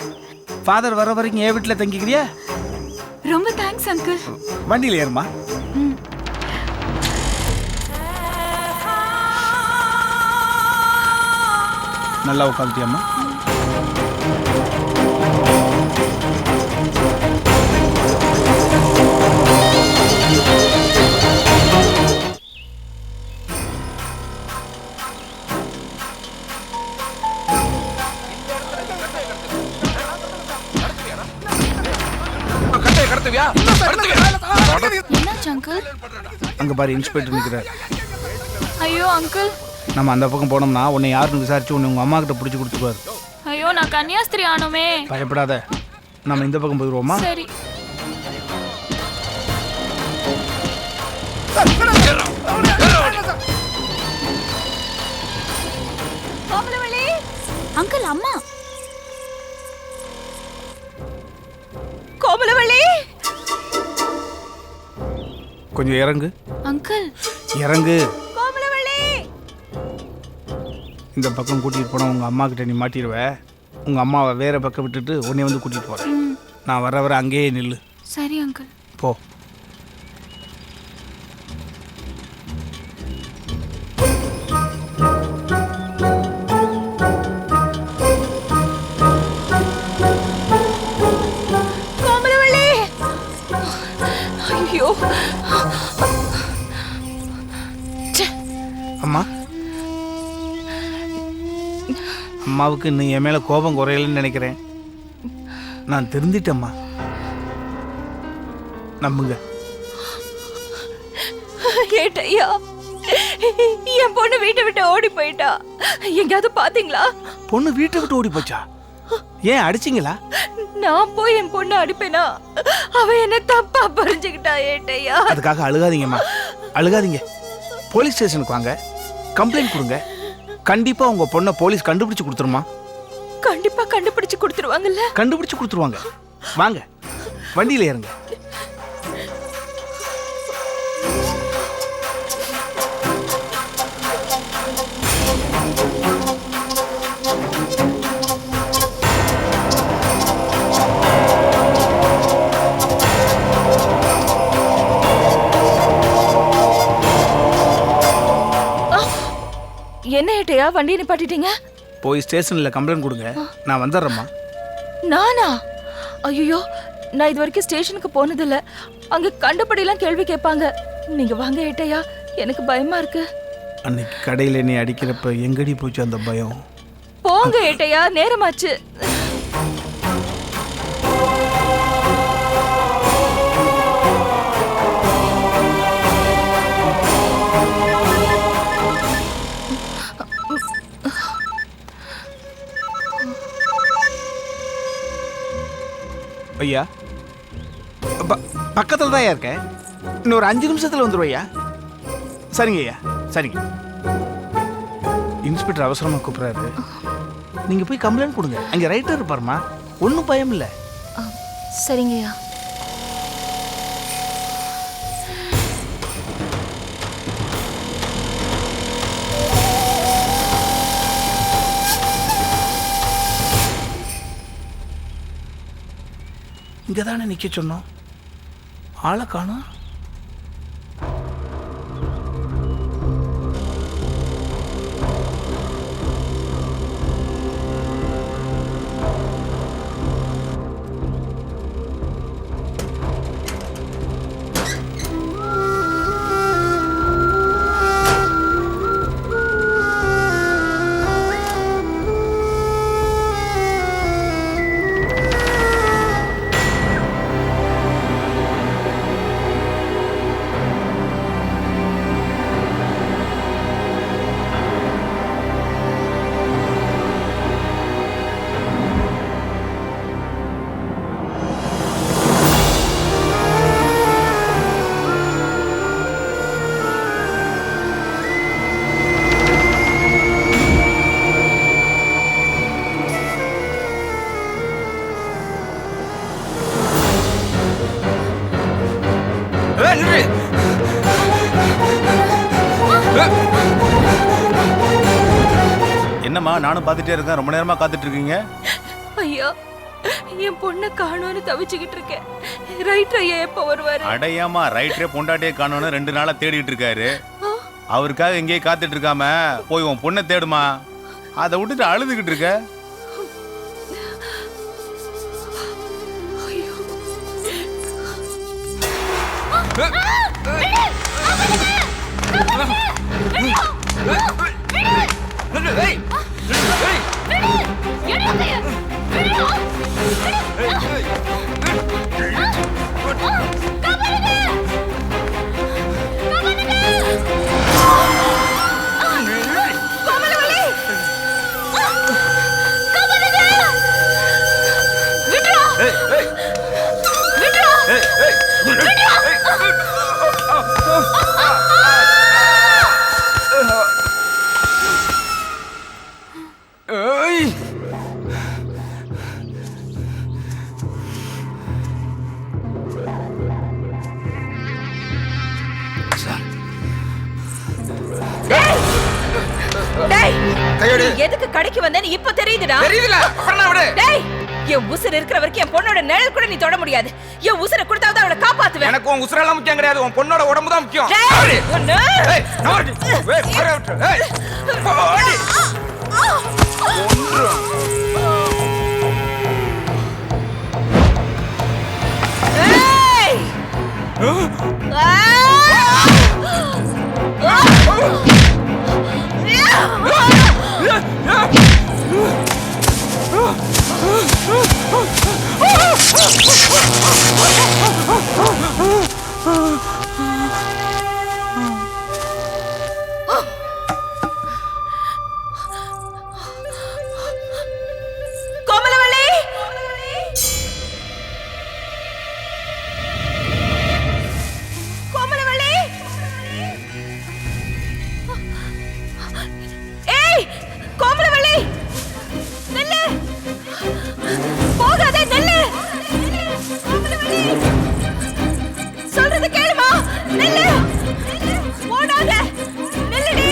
ஃபாதர் வர்ற வரைக்கும் என் வீட்டில் தங்கிக்கிறியா? ரொம்ப தேங்க்ஸ் அங்கிள். வண்டியில் ஏறுமா. நல்லா உட்காந்துட்டியாம்மா? என்னாச்சு அங்கிள்? அங்க பாரு, இன்ஸ்பெக்டர் நிற்கிறார். ஐயோ அங்கிள், நம்ம அந்த பக்கம் போனோம்னா உன்னை யாருன்னு விசாரிச்சு உன்னை உங்க அம்மா கிட்ட பிடிச்சி கொடுத்துருவாரு. ஐயோ நான் கன்னியாஸ்திரி ஆனோமே. பயப்படாத, நம்ம இந்த பக்கம் போயிடுவோமா? சரி. அங்கிள், அம்மா. கோமலவள்ளி, கொஞ்சம் இறங்கு. அங்கிள், இறங்கு. கோமலவள்ளி. இந்த பக்கம் கூட்டிகிட்டு போனால் உங்கள் அம்மா கிட்ட நீ மாட்டிடுவ. உங்கள் அம்மாவை வேற பக்கம் விட்டுட்டு உன்னை வந்து கூட்டிகிட்டு போகிறேன். நான் வர அங்கேயே நில்லு. சரி அங்கிள். போ. கோமலவள்ளி, ஐயோ. அம்மா, அம்மாவுக்கு இன்னும் என் மேலே கோபம் குறையலன்னு நினைக்கிறேன். நான் தெரிஞ்சிட்டேம்மா, நம்புங்க. ஏட்டையா, என் பொண்ணு வீட்டை விட்டு ஓடி போயிட்டா. எங்கேயாவது பாத்தீங்களா? பொண்ணு வீட்டை விட்டு ஓடி போச்சா? ஏன் அடிச்சிங்களா? நான் போய் என் பொண்ணு அடிப்பேனா? அவ என்ன தப்பா புரிஞ்சுக்கிட்டா ஏட்டையா. அதுக்காக அழுகாதீங்கம்மா, அழுகாதீங்க. போலீஸ் ஸ்டேஷனுக்கு வாங்க, கம்ப்ளைண்ட் கொடுங்க. கண்டிப்பா உங்க பொண்ணை போலீஸ் கண்டுபிடிச்சு கொடுத்துருமா? கண்டிப்பா கண்டுபிடிச்சு கொடுத்துருவாங்கல்ல? கண்டுபிடிச்சு கொடுத்துருவாங்க. வாங்க, வண்டியில ஏறுங்க. என்ன ஏட்டையா வண்டியை நிப்பாட்டிட்டீங்க? போய் ஸ்டேஷன்ல கம்ப்ளைண்ட் கொடுங்க, நான் வந்துடுறேம்மா. நானா? ஐயோ, நான் இது வரைக்கும் ஸ்டேஷனுக்கு போனதில்ல. அங்க கண்டபடியெல்லாம் கேள்வி கேட்பாங்க. நீங்க வாங்க ஏட்டையா, எனக்கு பயமா இருக்கு. அன்னைக்கு கடையில் என்னை அடிக்கிறப்ப எங்கடி போச்சு அந்த பயம்? போங்க ஏட்டையா, நேரமாச்சு. ஐயா பக்கத்தில் தான் இருக்கேன், இன்னொரு 5 நிமிஷத்தில் வந்துடுவையா? சரிங்க ஐயா, சரிங்க. இன்ஸ்பெக்டர் அவசரமாக கூப்பிட்றாரு, நீங்கள் போய் கம்ப்ளைண்ட் கொடுங்க. அங்கே ரைட்டர் இருப்பாருமா, ஒன்றும் பயம் இல்லை. சரிங்கய்யா. இங்கே தானே நிற்க சொன்னோம், ஆளை காணோம். என்னம்மா நானும் பார்த்துட்டே இருக்கேன், ரொம்ப நேரமா காத்துட்டு இருக்கீங்க? ஐயா, என் பொண்ணை காணோன்னு தவிச்சுக்கிட்டு இருக்கேன். ரைட்டர் ஐயா எப்போ வருவாரு? அடையாமா ரைட்டரே பொண்டாட்டியே காணோன்னு 2 நாளா தேடிட்டு இருக்காரு. அவருக்காக எங்கேயே காத்துட்டு இருக்காம போய் உன் பொண்ணை தேடுமா. அதை விட்டுட்டு அழுதுகிட்டு இருக்க. எதுக்கு கடைக்கு வந்தேன்னு இப்ப தெரியுதுடா? தெரியல, அப்புறம் விடு. டேய், என் உசுர் இருக்கிற வரைக்கும் என் பொண்ணோட நிழல் கூட நீ தொட முடியாது. என் உசுரை கொடுத்தாவது அவளை காப்பாத்துவேன். எனக்கு உன் உசுரெல்லாம் முக்கியம் கிடையாது, உன் பொண்ணோட உடம்பு தான் முக்கியம். டேய், ஒண்ணு. ஏய், நவரு. ஏய், வர விட்டு. ஏய், போடி. ஒன்று. ஏய்! கோமலவள்ளி! கோமலவள்ளி! ஏய், கோமலவள்ளி! நில்லு! போகாதே, நில்லு! கோமலவள்ளி! சொல்றது கேளுமா? நில்லு! ஓடாத! நில்லுடி!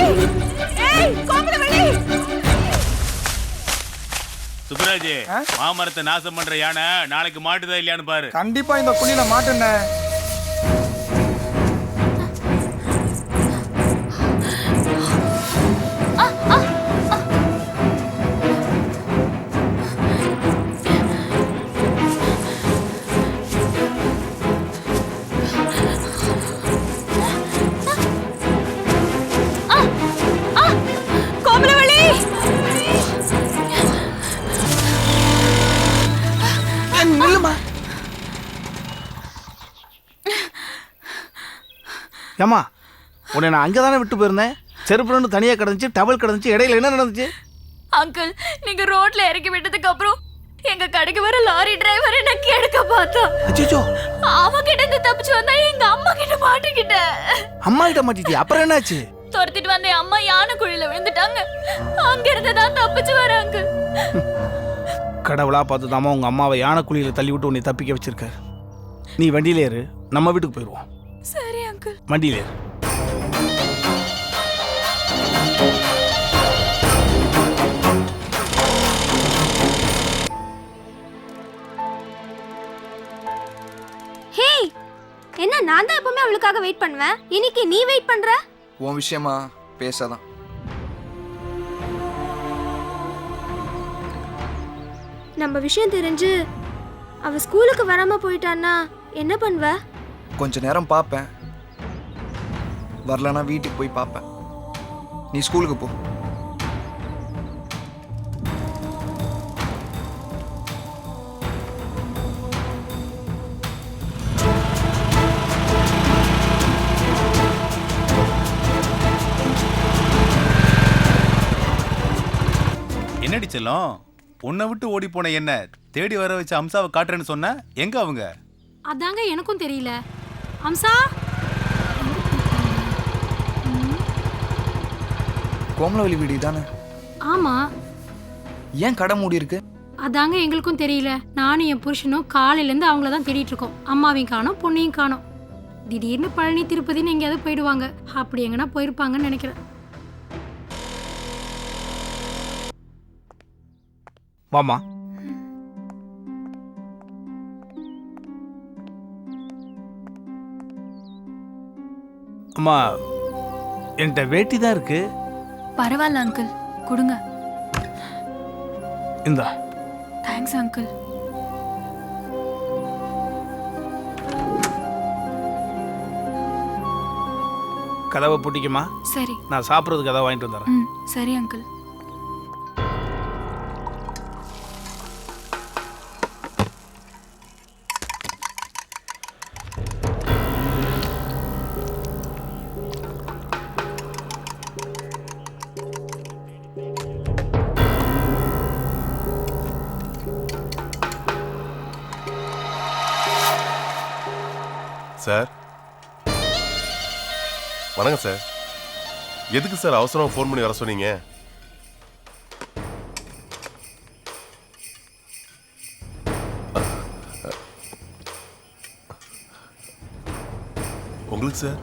ஏய், கோமலவள்ளி! சுப்ராஜ், மாமரத்தை நாசம் பண்ற யானை நாளைக்கு மாட்டுதா இல்லையான்னு பாரு. கண்டிப்பா இந்த குழியில மாட்டுண்ணே. கோமலவள்ளி! நில்லுமா. ஏம்மா, உன்னை நான் அங்கே தானே விட்டு போயிருந்தேன். செருப்பு தனியாக கிடந்துச்சு, டவல் கிடந்துச்சு, இடையில என்ன நடந்துச்சு? அங்கிள், நீங்க ரோட்ல இறக்கி விட்டதுக்கு அப்புறம் எங்க கடைக்கு வர லாரி டிரைவர் என்ன கெடுக்க பார்த்தா. அச்சோ, அவன் கிட்ட இருந்து தப்பிச்சு வந்தா எங்க அம்மா கிட்ட மாட்டிக்கிட்டேன். அம்மா கிட்ட மாட்டிட்டியா? அப்புறம் என்னாச்சு? துரத்திட்டு வந்த என் அம்மா யானை குழியில விழுந்துட்டாங்க. அங்க இருந்து தான் தப்பிச்சு வராங்க. கடவுளா பார்த்து தாமா உங்க அம்மாவை யானைக்குழியில தள்ளி விட்டு உன்னை தப்பிக்க வச்சிருக்காரு. நீ வண்டியில ஏறு, நம்ம வீட்டுக்கு போயிடுவோம். சரி அங்கிள். வண்டியில ஏறு. ஹே, என்ன நான் தான் எப்பவுமே அவளுக்காக வெயிட் பண்ணுவேன், இன்னைக்கு நீ வெயிட் பண்ற? உன் விஷயமா பேசாதான். நம்ம விஷயம் தெரிஞ்சு அவ ஸ்கூலுக்கு வராம போயிட்டான்னா என்ன பண்ணுவ? கொஞ்ச நேரம் பார்ப்பேன், வரலனா வீட்டுக்கு போய் பார்ப்பேன். நீ ஸ்கூலுக்கு போ. என்னடி செல்லம், உன்னை விட்டு ஓடி போன என்ன தேடி வர வச்ச அம்சாவை காட்டுறேன்னு சொன்ன, எங்க அவங்க? அதாங்க எனக்கும் தெரியல. அம்சா, கோமலவல்லி வீடு தானே? ஆமா. ஏன் கடை மூடி இருக்கு? அதாங்க எங்களுக்கும் தெரியல. நானும் என் புருஷனும் காலையில இருந்து அவங்கள தான் தேடிட்டு இருக்கோம். அம்மாவையும் காணோம், பொண்ணையும் காணோம். திடீர்னு பழனி திருப்பதின்னு எங்கேயாவது போயிடுவாங்க. அப்படி எங்கன்னா போயிருப்பாங்கன்னு நினைக்கிறேன். வாமா. அம்மா, என்கிட்ட வேட்டி தான் இருக்கு. பரவாயில்ல அங்கிள், கொடுங்க. இந்தா. Thanks uncle. கதவை பூட்டிக்குமா? சரி. நான் சாப்பிட்றதுக்கு கதவை வாங்கிட்டு வந்துடுறேன். ம், சரி அங்கிள். சார் வணக்கம் சார். எதுக்கு சார் அவசரமா ஃபோன் பண்ணி வர சொன்னீங்க? உங்களுக்கு சார்?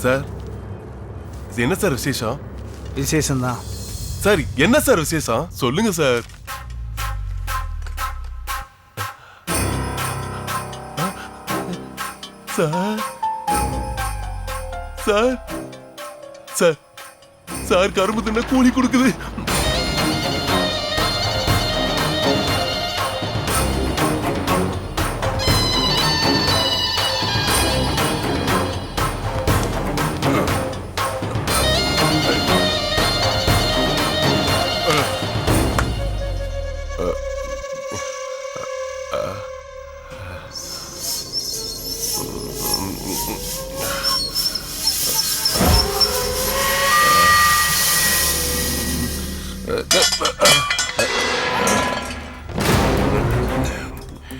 சார், இது என்ன சார் விசேஷம்? விசேஷம்தான் சார். என்ன சார் விசேஷம் சொல்லுங்க sir. Sir sir sir sir கரும்பு தின்ன கூலி கொடுக்குது.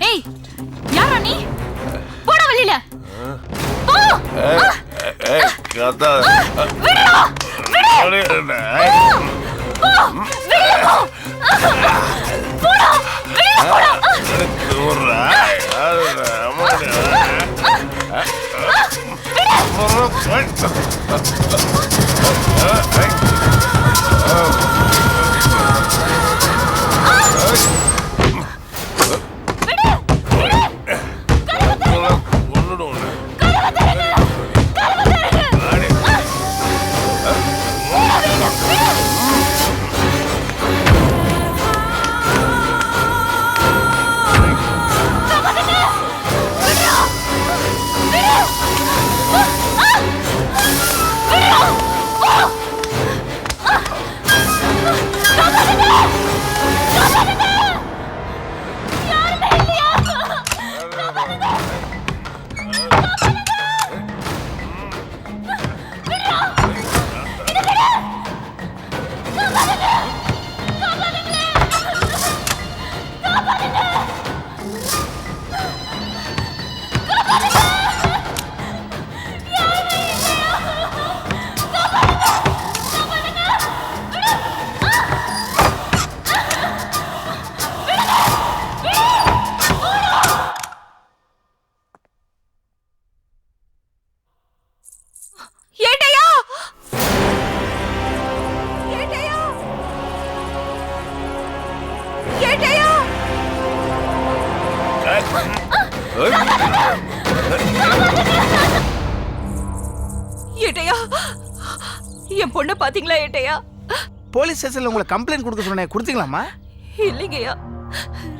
ஏய், யாரா நீ? போடா வெளியில. போ. கதா விடுடா. விடு. போ. வெளியில போ. போடா. வெளியில போடா. ஏட்டையா ஏட்டையா ஏட்டையா ஏட்டையா என் பொண்ணை பாத்தீங்களா ஏட்டையா? போலீஸ் ஸ்டேஷன்ல உங்களை கம்ப்ளைண்ட் கொடுக்க சொன்னேன், கொடுத்தீங்களாம்மா? இல்லைங்கய்யா,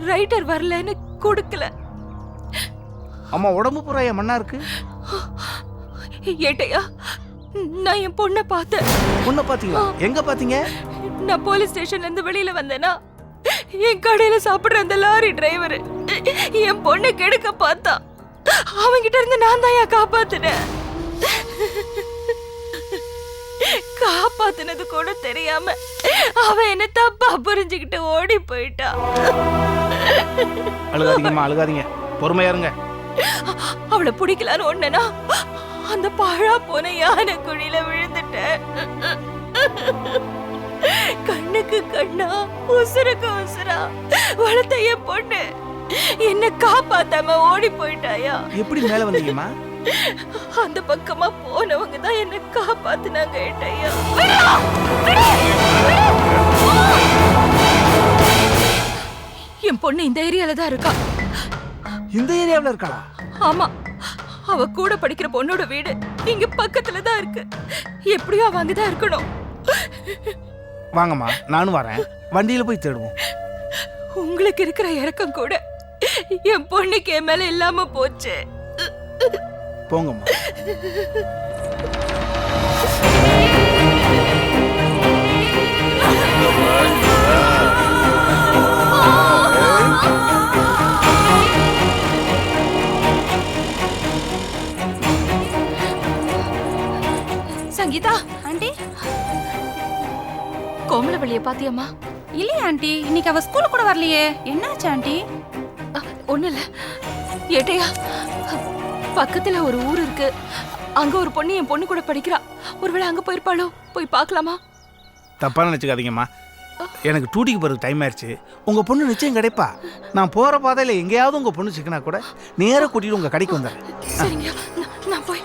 ரைட்டர் வரலன்னு கொடுக்கல. அம்மா உடம்பு பூரா என் மண்ணா இருக்கு. ஏட்டையா, நான் என் பொண்ணை பார்த்தேன். பொண்ணை பாத்தீங்களா? எங்க பாத்தீங்க? நான் போலீஸ் ஸ்டேஷன்ல இருந்து வெளியில வந்தேனா, என் கடையில சாப்பிடுற அந்த லாரி டிரைவர் என் பொண்ணை கெடுக்க பார்த்தா. அவன்கிட்ட இருந்து நான் தான் காப்பாத்தினேன். காப்பாத்தினது கூட தெரியாம அவன் என்ன தப்பா புரிஞ்சுக்கிட்டு ஓடி போயிட்டான். அழுகாதீங்கம்மா, அழுகாதீங்க, பொறுமையா இருங்க. அவளை பிடிக்கலான்னு ஒண்ணுனா அந்த பாழா போன யானை குழியில விழுந்துட்டேன். கண்ணுக்கு கண்ணா உசுருக்கு உசுரா வளர்த்த என் பொண்ணு என்ன காப்பாத்தாம ஓடி போயிட்டாயா. எப்படி மேல வந்தீங்கம்மா? அந்த பக்கமா போனவங்க தான் என்ன காப்பாத்துனாங்க ஏட்டையா. என் பொண்ணு இந்த ஏரியால தான் இருக்கா. இந்த ஏரியாவுல இருக்காளா? ஆமா, அவ கூட படிக்கிற பொண்ணோட வீடு இங்க பக்கத்துல தான் இருக்கு. எப்படியோ அவ அங்கதான் இருக்கணும். வாங்கம்மா, நானும் வரேன், வண்டியில போய் தேடுவோம். உங்களுக்கு இருக்கிற இறக்கம் கூட என் பொண்ணுக்கு என் மேல இல்லாம போச்சு. போங்கம்மா. சங்கீதா ஆண்டி, கோமலவள்ளிய பாத்தியம்மா? இல்லையா ஆண்டி, இன்னைக்கு அவ ஸ்கூல் கூட வரலையே. என்னாச்சு ஆண்டி? ஒண்ணு இல்ல ஏட்டையா, பக்கத்துல ஒரு ஊர் இருக்கு, அங்க ஒரு பொண்ணு என் பொண்ணு கூட படிக்கிறா. ஒருவேளை அங்க போயிருப்பாளோ, போய் பார்க்கலாமா? தப்பா நினைச்சுக்காதீங்கம்மா, எனக்கு டூட்டிக்கு போறதுக்கு டைம் ஆயிடுச்சு. உங்க பொண்ணு நிச்சயம் கிடைப்பா. நான் போற பாதையில எங்கேயாவது உங்க பொண்ணு சிக்கனா கூட நேரா கூட்டிட்டு உங்க கடைக்கு வந்துடுறேன். சரிங்க, நான் போய்.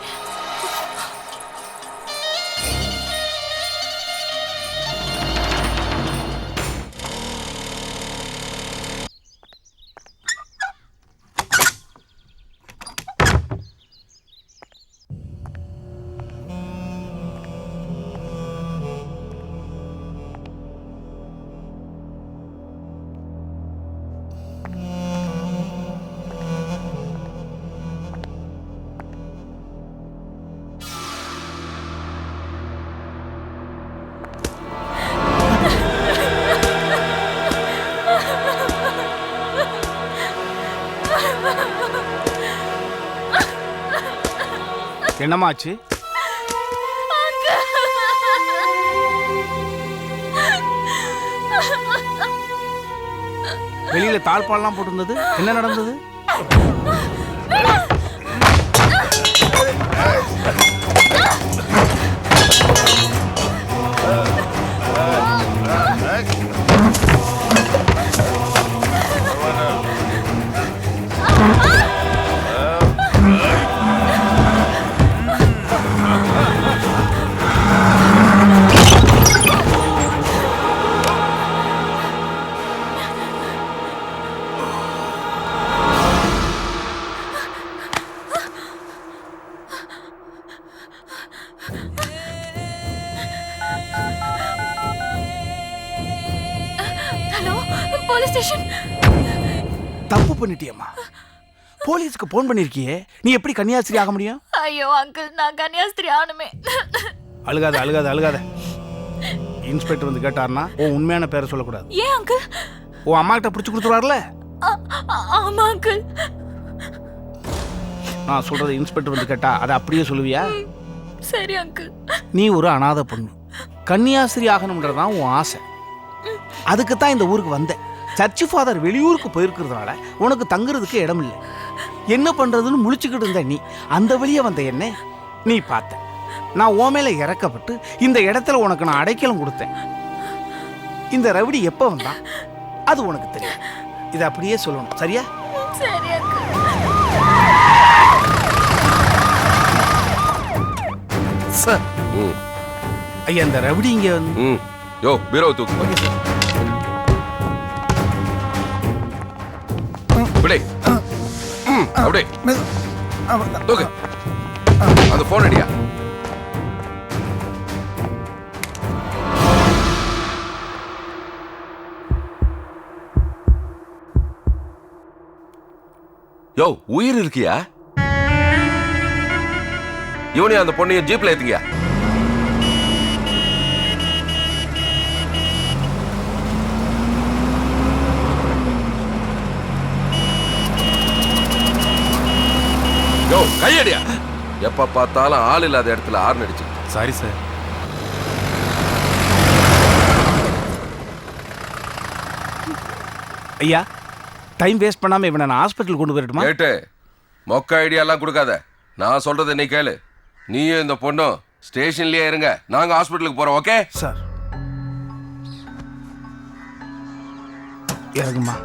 என்னமாச்சு? வெளியில தாழ்பால்லாம் போட்டிருந்தது, என்ன நடந்தது? Hello, police station. தப்பு பண்ணிட்டியம்மா. போலீஸ்க்கு போன் பண்ணிருக்கியே, நீ எப்படி கன்னியாஸ்திரி ஆக முடியும்? ஐயோ அங்கிள், நான் கன்னியாஸ்திரி ஆனுமே. அழுகாத அழுகாத அழுகாத. இன்ஸ்பெக்டர் வந்து கேட்டார்னா உன் உண்மையான பேரை சொல்லக்கூடாது. ஏன் அங்கிள்? உன் அம்மா கிட்ட பிடிச்சு கொடுத்துருவார்ல. ஆமா அங்கிள். நான் சொல்கிறத இன்ஸ்பெக்டர் வந்து கேட்டா அதை அப்படியே சொல்லுவியா? சரி அங்கிள். நீ ஒரு அனாதை பொண்ணு, கன்னியாஸ்திரி ஆகணும்ன்றதான் உன் ஆசை. அதுக்கு தான் இந்த ஊருக்கு வந்தேன். சர்ச்சு ஃபாதர் வெளியூருக்கு போயிருக்கிறதுனால உனக்கு தங்குறதுக்கு இடம் இல்லை. என்ன பண்ணுறதுன்னு முழிச்சுக்கிட்டு இருந்த நீ அந்த வழியே வந்த என்ன நீ பார்த்த. நான் உன் மேலே இறக்கப்பட்டு இந்த இடத்துல உனக்கு நான் அடைக்கலம் கொடுத்தேன். இந்த ரவுடி எப்போ வந்தான் அது உனக்கு தெரியும். இதை அப்படியே சொல்லணும், சரியா? சரி அங்கிள். சார் ஐயா, இந்த ரவுடி இங்கே வந்து யோ பீரோ தூக்கு. Okay sir. விடை. அப்படியே தூக்கு. அந்த போன் அடியா. யோ உயிர் இருக்கியா? இவனையும் அந்த பொண்ணையும் ஜீப்ல ஏத்துங்க. யோ கையடியா. எப்ப பார்த்தாலும் ஆள் இல்லாத இடத்துல ஆர்ன் அடிச்சு. Sorry sir. ஐயா, டைம் வேஸ்ட் பண்ணாம இவனை நான் ஹாஸ்பிட்டல் கொண்டு போயிட்டுமா? கேட்டு மொக்க ஐடியாலாம் கொடுக்காத. நான் சொல்றதை நீ கேளு. நீயும் இந்த பொண்ணும் ஸ்டேஷன்லயே இருங்க, நாங்க ஹாஸ்பிட்டலுக்கு போறோம். Okay sir? இறங்குமா.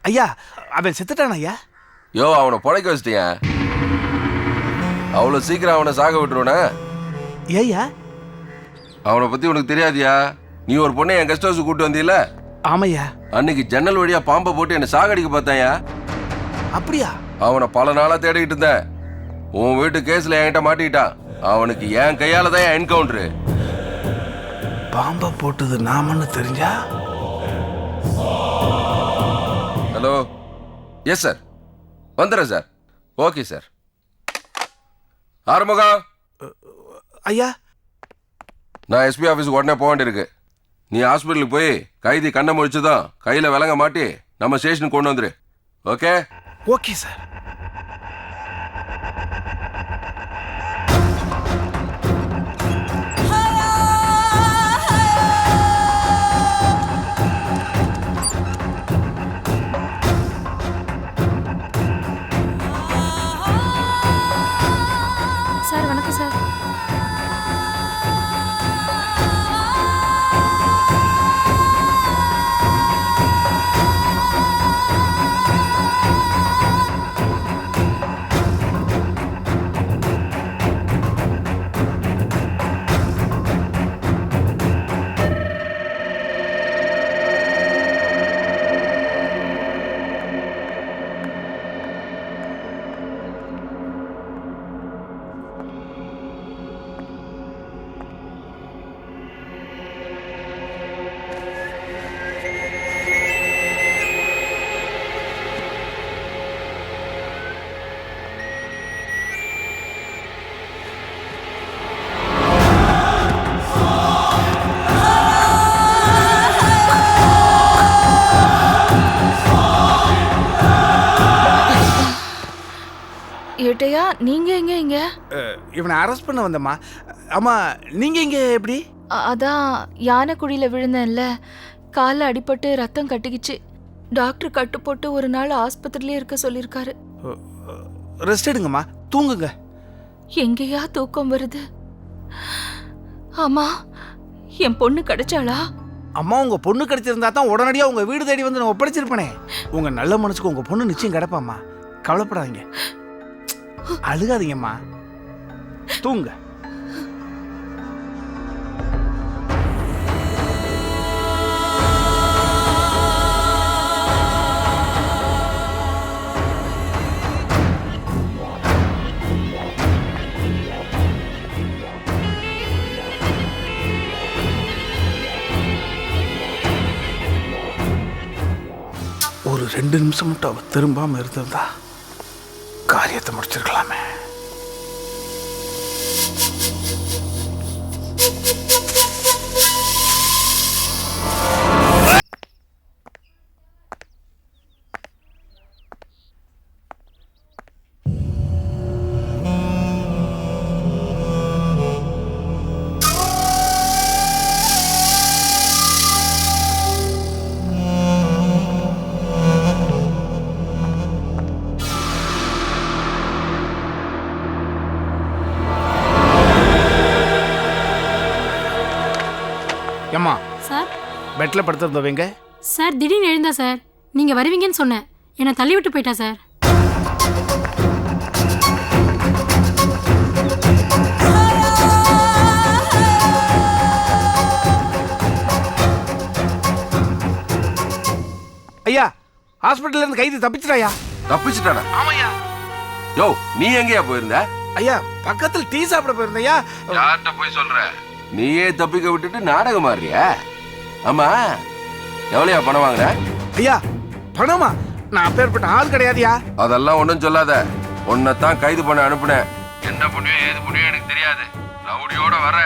ஐயா, அவன் செத்துட்டான் ஐயா. யோ அவனை புழைக்க வச்சிட்டியா? அவ்வளவு சீக்கிரம் அவனை சாக விட்டுருவன? ஏய்யா, அவனை பத்தி உனக்கு தெரியாதியா? நீ ஒரு பொண்ணை என் கெஸ்ட் ஹவுஸ் கூட்டு வந்தீல? ஆமையா. அன்னைக்கு ஜன்னல் வழியா பாம்பை போட்டு என்ன சாகடிக்க பார்த்தாயா? அப்படியா? அவனை பல நாளா தேடிக்கிட்டு இருந்தேன். உன் வீட்டு கேஸ்ல என்கிட்ட மாட்டிக்கிட்டான். அவனுக்கு என் கையால தான் என்கவுண்டரு. பாம்பை போட்டது நாமன்னு தெரிஞ்சா? ஹலோ. எஸ் சார், வந்துடுறேன் சார். Okay sir. ஆறுமுகம். ஐயா, நான் எஸ்பி ஆஃபீஸுக்கு உடனே போக வேண்டியிருக்கு. நீ ஹாஸ்பிட்டலுக்கு போய் கைதி கண்ணை முடிச்சுதான் கையில் விலங்க மாட்டி நம்ம ஸ்டேஷனுக்கு கொண்டு வந்துரு. ஓகே? Okay sir. சார் வணக்கம் சார். ஏட்டையா, நீங்க எங்க இங்க? இவனை அரெஸ்ட் பண்ண வந்தம்மா. அம்மா, நீங்க இங்க எப்படி? அதான் யானைக்குழியில விழுந்தேன்ல, காலில் அடிபட்டு ரத்தம் கட்டிக்கிச்சு. டாக்டர் கட்டு போட்டு ஒரு நாள் ஆஸ்பத்திரியிலே இருக்க சொல்லியிருக்காரு. ரெஸ்ட் எடுங்கம்மா, தூங்குங்க. எங்கேயா தூக்கம் வருது? ஆமா, என் பொண்ணு கிடைச்சாளா? அம்மா, உங்க பொண்ணு கிடைச்சிருந்தா தான் உடனடியாக உங்க வீடு தேடி வந்து நான் ஒப்படைச்சிருப்பேனே. உங்க நல்ல மனசுக்கு உங்க பொண்ணு நிச்சயம் கிடைப்பாம்மா, கவலைப்படாதீங்க. அழுகாதீங்கம்மா, தூங்க. 2 நிமிஷம் மட்டும் அவ திரும்பாம இருந்திருந்தா காரியத்தை முடிச்சிருக்கலாமே. ஏம்மா சார் பெட்டில் படுத்திருந்தவங்க சார் திடீர்னு எழுந்தா சார். நீங்கள் வருவீங்கன்னு சொன்னேன். என்னை தள்ளி விட்டு போயிட்டா சார். ஐயா ஹாஸ்பிட்டல்ல இருந்து கைது தப்பிச்சிட்டாயா? தப்பிச்சுட்டானா? ஆமாய்யா. யோ நீ எங்கேயா போயிருந்த? ஐயா பக்கத்தில் டீ சாப்பிட போயிருந்தையா. யார்கிட்ட போய் சொல்ற? நீயே தப்பிக்க விட்டுட்டு நாடகம் ஆடுறியா? ஆமா எவ்வளோயா பணம் வாங்குற? ஐயா பணமா? நான் அப்பேற்பட்ட ஆள் கிடையாதுயா. அதெல்லாம் ஒன்றும் சொல்லாத. உன்னைத்தான் கைது பண்ண அனுப்புனேன். என்ன பண்ணுவியோ ஏது பண்ணுவியோ எனக்கு தெரியாது. ரவுடியோட வர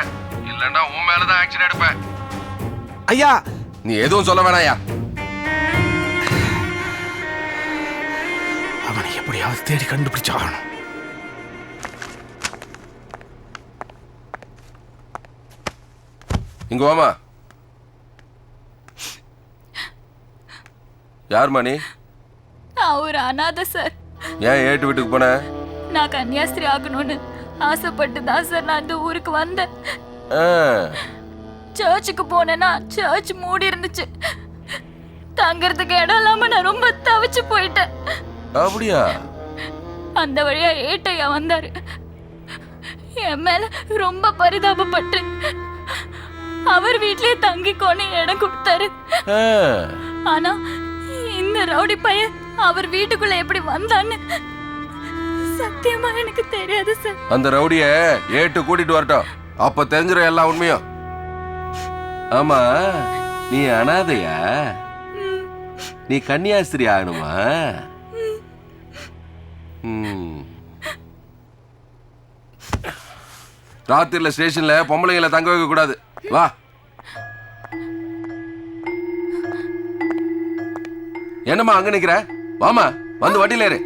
இல்லைன்னா உன் மேலதான் ஆக்ஷன் எடுப்பேன். ஐயா நீ எதுவும் சொல்ல வேணாயா. அவனை எப்படியாவது தேடி கண்டுபிடிச்சாகணும். இங்க வாமா. யார் மணி? நான் ஒரு அனாதை சார். ஏன் ஏட்டு வீட்டுக்கு போன? நான் கன்னியாஸ்திரி ஆகணும்னு ஆசைப்பட்டு தான் சார் நான் இந்த ஊருக்கு வந்தேன். சர்ச்சுக்கு போனேன்னா சர்ச் மூடி இருந்துச்சு. தங்கறதுக்கு இடம் இல்லாம நான் ரொம்ப தவிச்சு போயிட்டேன். அப்படியா? அந்த வழியா ஏட்டையா வந்தாரு. என் மேல ரொம்ப பரிதாபப்பட்டு அவர் வீட்லயே தங்கிக்கோன்னு இடம் கொடுத்தாரு. ஆனா இந்த ரவுடி பையன் அவர் வீட்டுக்குள்ள எப்படி வந்தான்னு சத்தியமா எனக்கு தெரியாது சார். அந்த ரவுடிய ஏட்டு கூட்டிட்டு வரட்டும். அப்ப தெரிஞ்சிடும் எல்லா உண்மையும். ஆமா நீ அனாதையா? நீ கன்னியாஸ்திரி ஆகணுமா? ராத்திரில ஸ்டேஷன்ல பொம்பளைங்களை தங்க வைக்க கூடாது. வா. என்னம்மா அங்க நிக்கிற? வாமா வந்து வண்டியில ஏறு.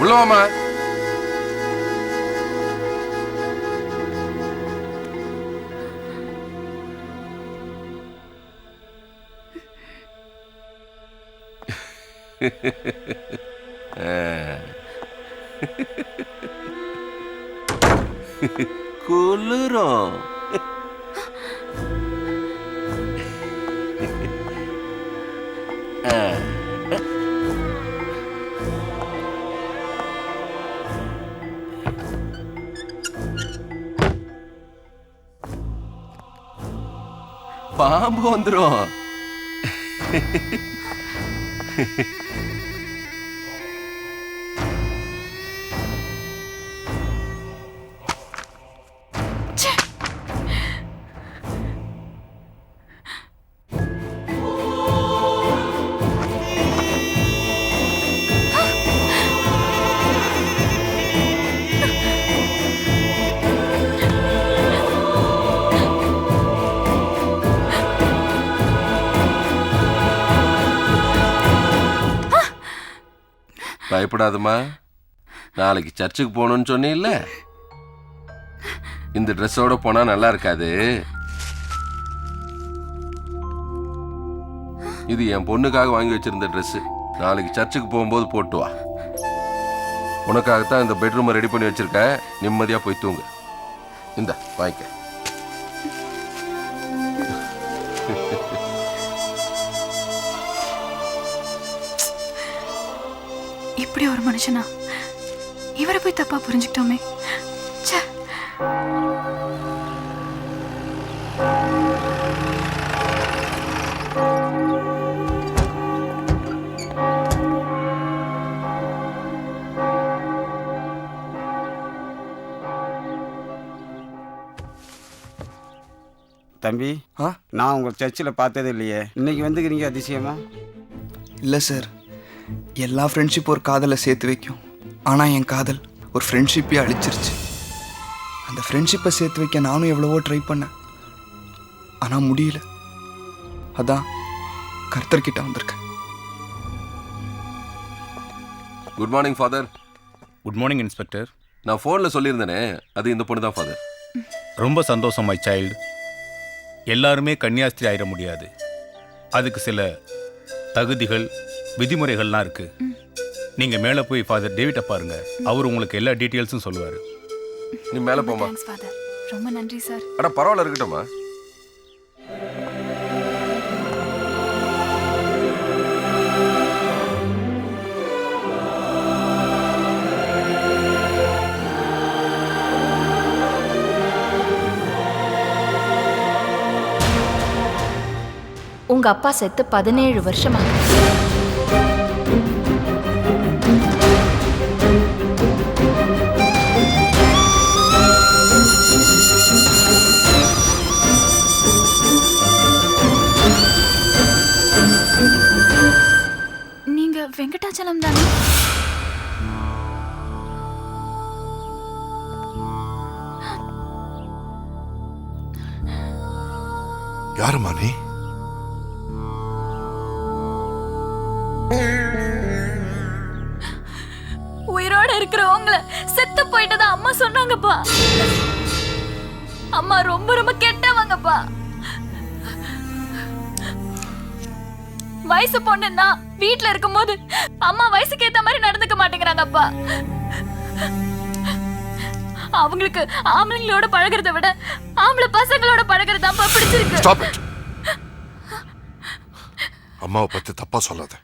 உள்ளவாமா. குளிரும். பாம்பு வந்துரும். பயப்படாதம்மா. நாளைக்கு சர்ச்சுக்கு போகணும்னு சொன்னீல்ல, இந்த ட்ரெஸ்ஸோட போனா நல்லா இருக்காது. இது என் பொண்ணுக்காக வாங்கி வச்சிருந்த ட்ரெஸ். நாளைக்கு சர்ச்சுக்கு போகும்போது போட்டு வா. உனக்காகத்தான் இந்த பெட்ரூமை ரெடி பண்ணி வச்சிருக்க. நிம்மதியா போய் தூங்கு. இந்த வாங்கிக்க. இப்படி ஒரு மனுஷனா? இவரை போய் தப்பா புரிஞ்சுக்கிட்டோமே. ச்சே. தம்பி, நான் உங்கள் சர்ச்சில் பார்த்ததே இல்லையே, இன்னைக்கு வந்துக்கிறீங்க அதிசயமா? இல்லை சார், எல்லா ஃப்ரெண்ட்ஷிப் ஒரு காதலை சேர்த்து வைக்கும். ஆனால் என் காதல் ஒரு ஃப்ரெண்ட்ஷிப்பே அழிச்சிருச்சு. அந்த ஃப்ரெண்ட்ஷிப்பை சேர்த்து வைக்க நானும் எவ்வளவோ ட்ரை பண்ணேன், ஆனால் முடியல. அதான் கர்த்தர்கிட்ட வந்திருக்கேன். Good morning father. Good morning inspector. நான் ஃபோனில் சொல்லியிருந்தேனே, அது இந்த பொண்ணு தான் ஃபாதர். ரொம்ப சந்தோஷம் மை சைல்டு. எல்லாருமே கன்னியாஸ்திரி ஆயிட முடியாது. அதுக்கு சில தகுதிகள் விதிமுறைகள்லாம் இருக்கு. நீங்க மேலே போய் ஃபாதர் டேவிட்டை பாருங்க, அவர் உங்களுக்கு எல்லா டீட்டெயில்ஸும் சொல்லுவார். நீ மேலே போமா. ரொம்ப நன்றி சார். அட பரவாயில்ல, இருக்கட்டும்மா. உங்க அப்பா செத்து 17 வருஷமா. நீங்க வெங்கடாச்சலம் தானே? யாருமா நீ? உயிரோட இருக்கிற உங்களை செத்து போயிட்டதா அம்மா சொன்னாங்கப்பா. அம்மா ரொம்ப ரொம்ப கெட்டவங்கப்பா. வயசு பொண்ணுன்னா வீட்டுல இருக்கும்போது அம்மா வயசுக்கு ஏத்த மாதிரி நடந்துக்க மாட்டேங்கிறாங்கப்பா. அவங்களுக்கு ஆம்பளைங்களோட பழகிறத விட ஆம்பளை பசங்களோட பழகிறதாப்பா பிடிச்சிருக்கு. அம்மாவை பத்தி தப்பா சொல்லாத.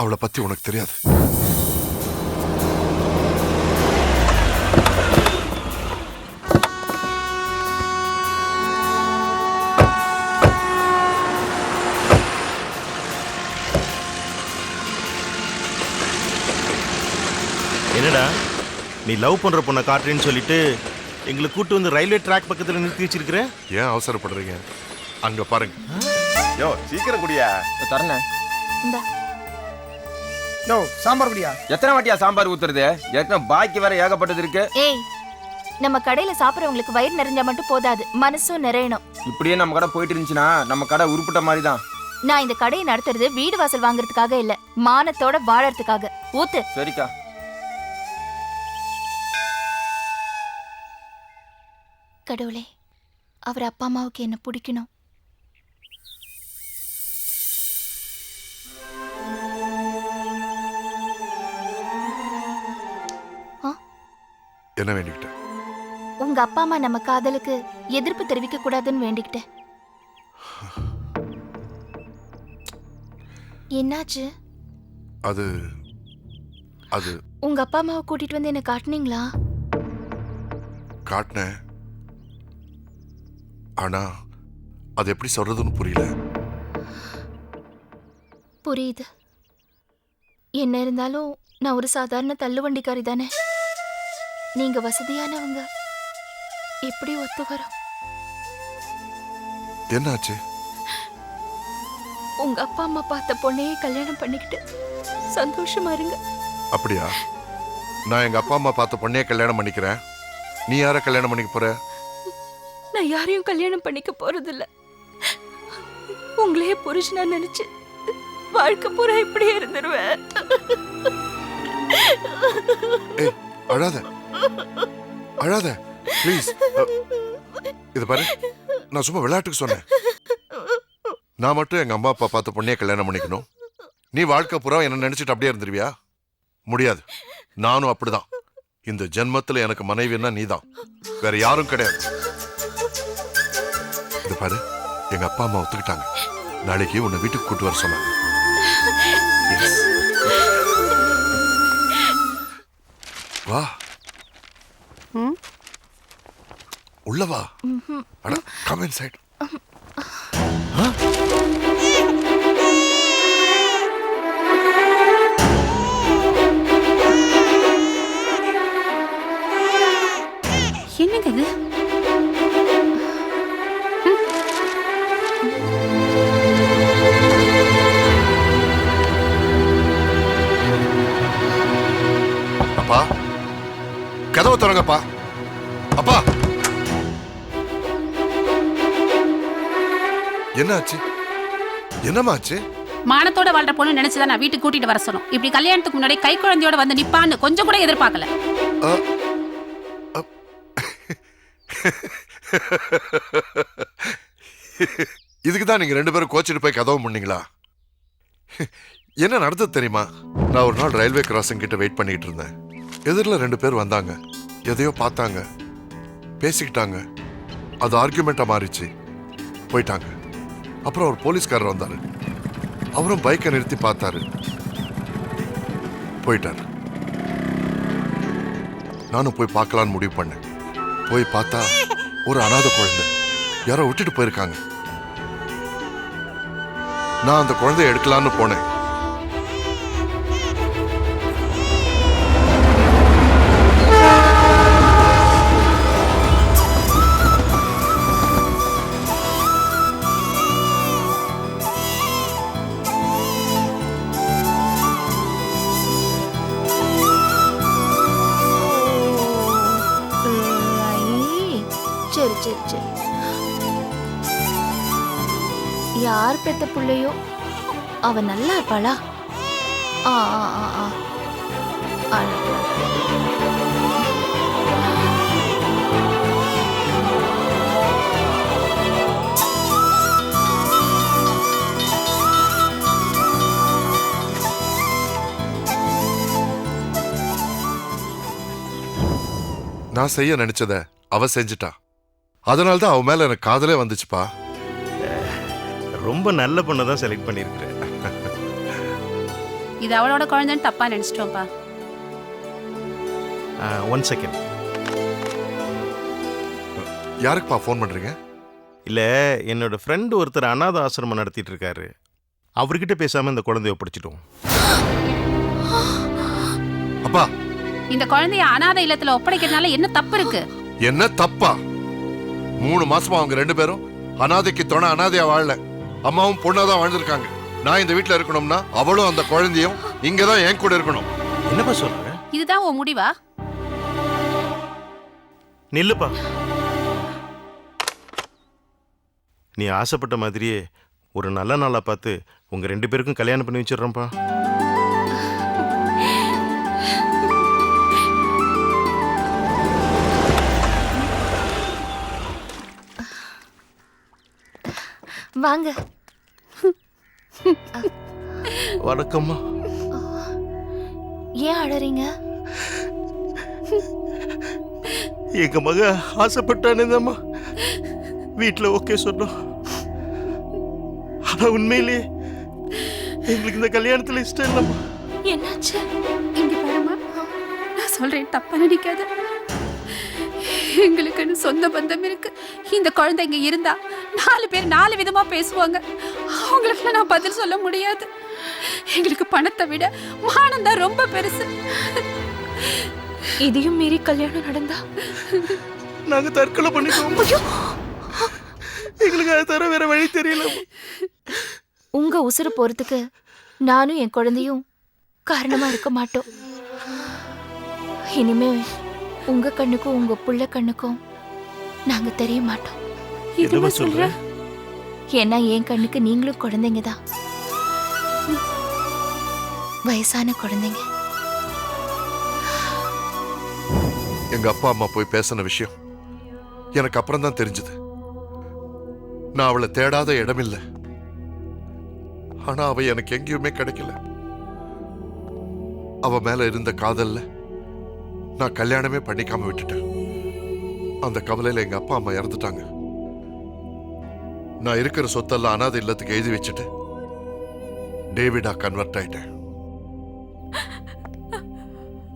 அவளை பத்தி உனக்கு தெரியாது. என்னடா நீ லவ் பண்ற பொண்ணை காட்டுறேன்னு சொல்லிட்டு எங்களை கூட்டு வந்து ரயில்வே ட்ராக் பக்கத்துல நிறுத்தி வச்சிருக்கிற? ஏன் அவசரப்படுறீங்க? அங்க பாருங்க. யோ சீக்கிரம் குடியா. தரணே. இந்தா. யோ சாம்பார் குடியா. எத்தனை வாட்டியா சாம்பார் ஊத்துறது? ஏற்கனவே பாக்கி வேற ஏகப்பட்டது இருக்கு. ஏய், நம்ம கடையில சாப்பிடுறவங்களுக்கு வயிறு நிறைஞ்சா மட்டும் போதாது, மனசும் நிறையணும். இப்படியே நம்ம கடை போயிட்டு இருந்துச்சுன்னா நம்ம கடை உருப்பிட்ட மாதிரி தான். நான் இந்த கடையை நடத்துறது வீடு வாசல் வாங்குறதுக்காக இல்ல, மானத்தோட வாழறதுக்காக. ஊத்து. சரிக்கா. கடவுளே, அவர் அப்பா அம்மாவுக்கு என்ன பிடிக்கணும். என்ன வேண்டிக்கிட்ட? உங்க அப்பா அம்மா நம்ம காதலுக்கு எதிர்ப்பு தெரிவிக்க கூடாதுன்னு வேண்டிக்கிட்டேன். என்னாச்சு? அது அது உங்க அப்பா அம்மாவை கூட்டிட்டு வந்து என்ன காட்டுனீங்களா? காட்டினேன். ஆனா அது எப்படி சொல்றதுன்னு புரியல. புரியுது. என்ன இருந்தாலும் நான் ஒரு சாதாரண தள்ளுவண்டிக்காரி தானே. நீங்க வசதியானவங்க, எப்படி ஒத்து வரும்? என்னாச்சு? உங்க அப்பா அம்மா பார்த்த பொண்ணையே கல்யாணம் பண்ணிக்கிட்டு சந்தோஷமா இருங்க. அப்படியா? நான் எங்க அப்பா அம்மா பார்த்த பொண்ணையே கல்யாணம் பண்ணிக்கிறேன். நீ யார கல்யாணம் பண்ணிக்க போற? நான் யாரையும் கல்யாணம் பண்ணிக்க போறதில்ல. உங்களையே புருஷனா நினைச்சு வாழ்க்கை பூரா இப்படியே இருந்துருவேன். அழாத அழாத ப்ளீஸ். இது பாரு, நான் சும்மா விளையாட்டுக்கு சொன்னேன். நான் மட்டும் எங்க அம்மா அப்பா பார்த்த பொண்ணையே கல்யாணம் பண்ணிக்கணும், நீ வாழ்க்கை பூரா என்ன நினைச்சிட்டு அப்படியே இருந்துருவியா? முடியாது. நானும் அப்படிதான். இந்த ஜென்மத்துல எனக்கு மனைவின்னா நீதான், வேற யாரும் கிடையாது. இது பாரு, எங்க அப்பா அம்மா ஒத்துக்கிட்டாங்க. நாளைக்கு உன்னை வீட்டுக்கு கூட்டு வர சொன்னாங்க. வா உள்ள வா. அட கம் இன்சைட். என்னங்க இது? அப்பா கதவை திறங்கப்பா. அப்பா என்னாச்சு? என்னமாச்சு? மானத்தோட வாழ்ற பொண்ணு நினைச்சுதான் நான் வீட்டுக்கு கூட்டிட்டு வர சொன்னோம். இப்படி கல்யாணத்துக்கு முன்னாடி கை குழந்தையோட வந்து நிப்பான்னு கொஞ்சம் கூட எதிர்பார்க்கல. இதுக்குதான் நீங்க 2 பேரும் கோச்சிட்டு போய் கதவு பண்ணீங்களா? என்ன நடந்தது தெரியுமா? நான் ஒரு நாள் ரயில்வே கிராசிங் கிட்ட வெயிட் பண்ணிட்டு இருந்தேன். எதிரில் 2 பேர் வந்தாங்க. எதையோ பார்த்தாங்க, பேசிக்கிட்டாங்க. அது ஆர்குமெண்டா மாறிச்சு, போயிட்டாங்க. அப்புறம் ஒரு போலீஸ்காரர் வந்தாரு. அவரும் பைக்கை நிறுத்தி பார்த்தாரு, போயிட்டாரு. நானும் போய் பார்க்கலான்னு முடிவு பண்ணேன். போய் பார்த்தா ஒரு அனாதை குழந்தை யாரோ விட்டுட்டு போயிருக்காங்க. நான் அந்த குழந்தைய எடுக்கலான்னு போனேன். சரி சரி சரி. யார் பெத்த பிள்ளையோ அவ நல்லா இருப்பாளா? ஆ ஆ ஆ ஆ. நான் செய்ய நினைச்சத அவ செஞ்சுட்டா. அதனால்தான் அவ மேல எனக்கு காதலே வந்துச்சுப்பா. ரொம்ப நல்ல பொண்ணை தான் செலக்ட் பண்ணியிருக்கிறேன். இது அவளோட குழந்தைன்னு தப்பா நினைச்சிட்டோம்ப்பா. 1 செகண்ட். யாருக்குப்பா ஃபோன் பண்றீங்க? இல்ல, என்னோட ஃப்ரெண்டு ஒருத்தர் அனாதை ஆசிரமம் நடத்திட்டு இருக்காரு. அவர்கிட்ட பேசாம இந்த குழந்தைய ஒப்படைச்சிட்டோம். அப்பா, இந்த குழந்தைய அனாதை இல்லத்துல ஒப்படைக்கிறதுனால என்ன தப்பு இருக்கு? என்ன தப்பா? 3 மாசமா அவங்க 2 பேரும் அனாதைக்கு துணை அனாதையா வாழல. அம்மாவும் பொண்ணாதான் வாழ்ந்திருக்காங்க. நான் இந்த வீட்டுல இருக்கணும்னா அவளும் அந்த குழந்தையும் இங்கதான் என் கூட இருக்கணும். என்னப்பா சொல்ற? இதுதான் உன் முடிவா? நில்லுப்பா. நீ ஆசைப்பட்ட மாதிரியே ஒரு நல்ல நாளா பார்த்து உங்க 2 பேருக்கும் கல்யாணம் பண்ணி வச்சிடுறேன்ப்பா. வாங்க. வணக்கம்மா. ஏன் அழறீங்க? எங்க மக ஆசைப்பட்டானேதாம்மா வீட்டுல ஓகே சொன்னோம். ஆனா உண்மையிலேயே எங்களுக்கு இந்த கல்யாணத்துல இஷ்டம் இல்லம்மா. என்னாச்சு? இங்க பாருமா, நான் சொல்றேன், தப்பா நினைக்காத. எங்களுக்குன்னு சொந்த பந்தம் இருக்கு. இந்த குழந்தை இங்க இருந்தா 4 பேர் 4 விதமா பேசுவாங்க. அவங்களுக்கு நான் பதில் சொல்ல முடியாது. எங்களுக்கு பணத்தை விட மானம் தான் ரொம்ப பெருசு. இதையும் மீறி கல்யாணம் நடந்தா நாங்க தற்கொலை பண்ணிக்குவோம். எங்களுக்கு அதை தர வேற வழி தெரியல. உங்க உசுறு போறதுக்கு நானும் என் குழந்தையும் காரணமா இருக்க மாட்டோம். இனிமே உங்க கண்ணுக்கும் உங்க புள்ள கண்ணுக்கும் நாங்க தெரிய மாட்டோம். இதுவா சொல்ற? ஏன்னா என் கண்ணுக்கு நீங்களும் குழந்தைங்க தான். வயசான குழந்தைங்க. எங்க அப்பா அம்மா போய் பேசின விஷயம் எனக்கு அப்புறம் தான் தெரிஞ்சது. நான் அவளை தேடாத இடமில்லை. ஆனா அவ எனக்கு எங்கேயுமே கிடைக்கல. அவ மேல இருந்த காதல்ல நான் கல்யாணமே பண்ணிக்காம விட்டுட்டேன். அந்த கவலையில எங்க அப்பா அம்மா இறந்துட்டாங்க. நான் இருக்கிற சொத்தெல்லாம் அனாதை இல்லத்துக்கு எழுதி வச்சுட்டு டேவிடா கன்வெர்ட் ஆயிட்டேன்.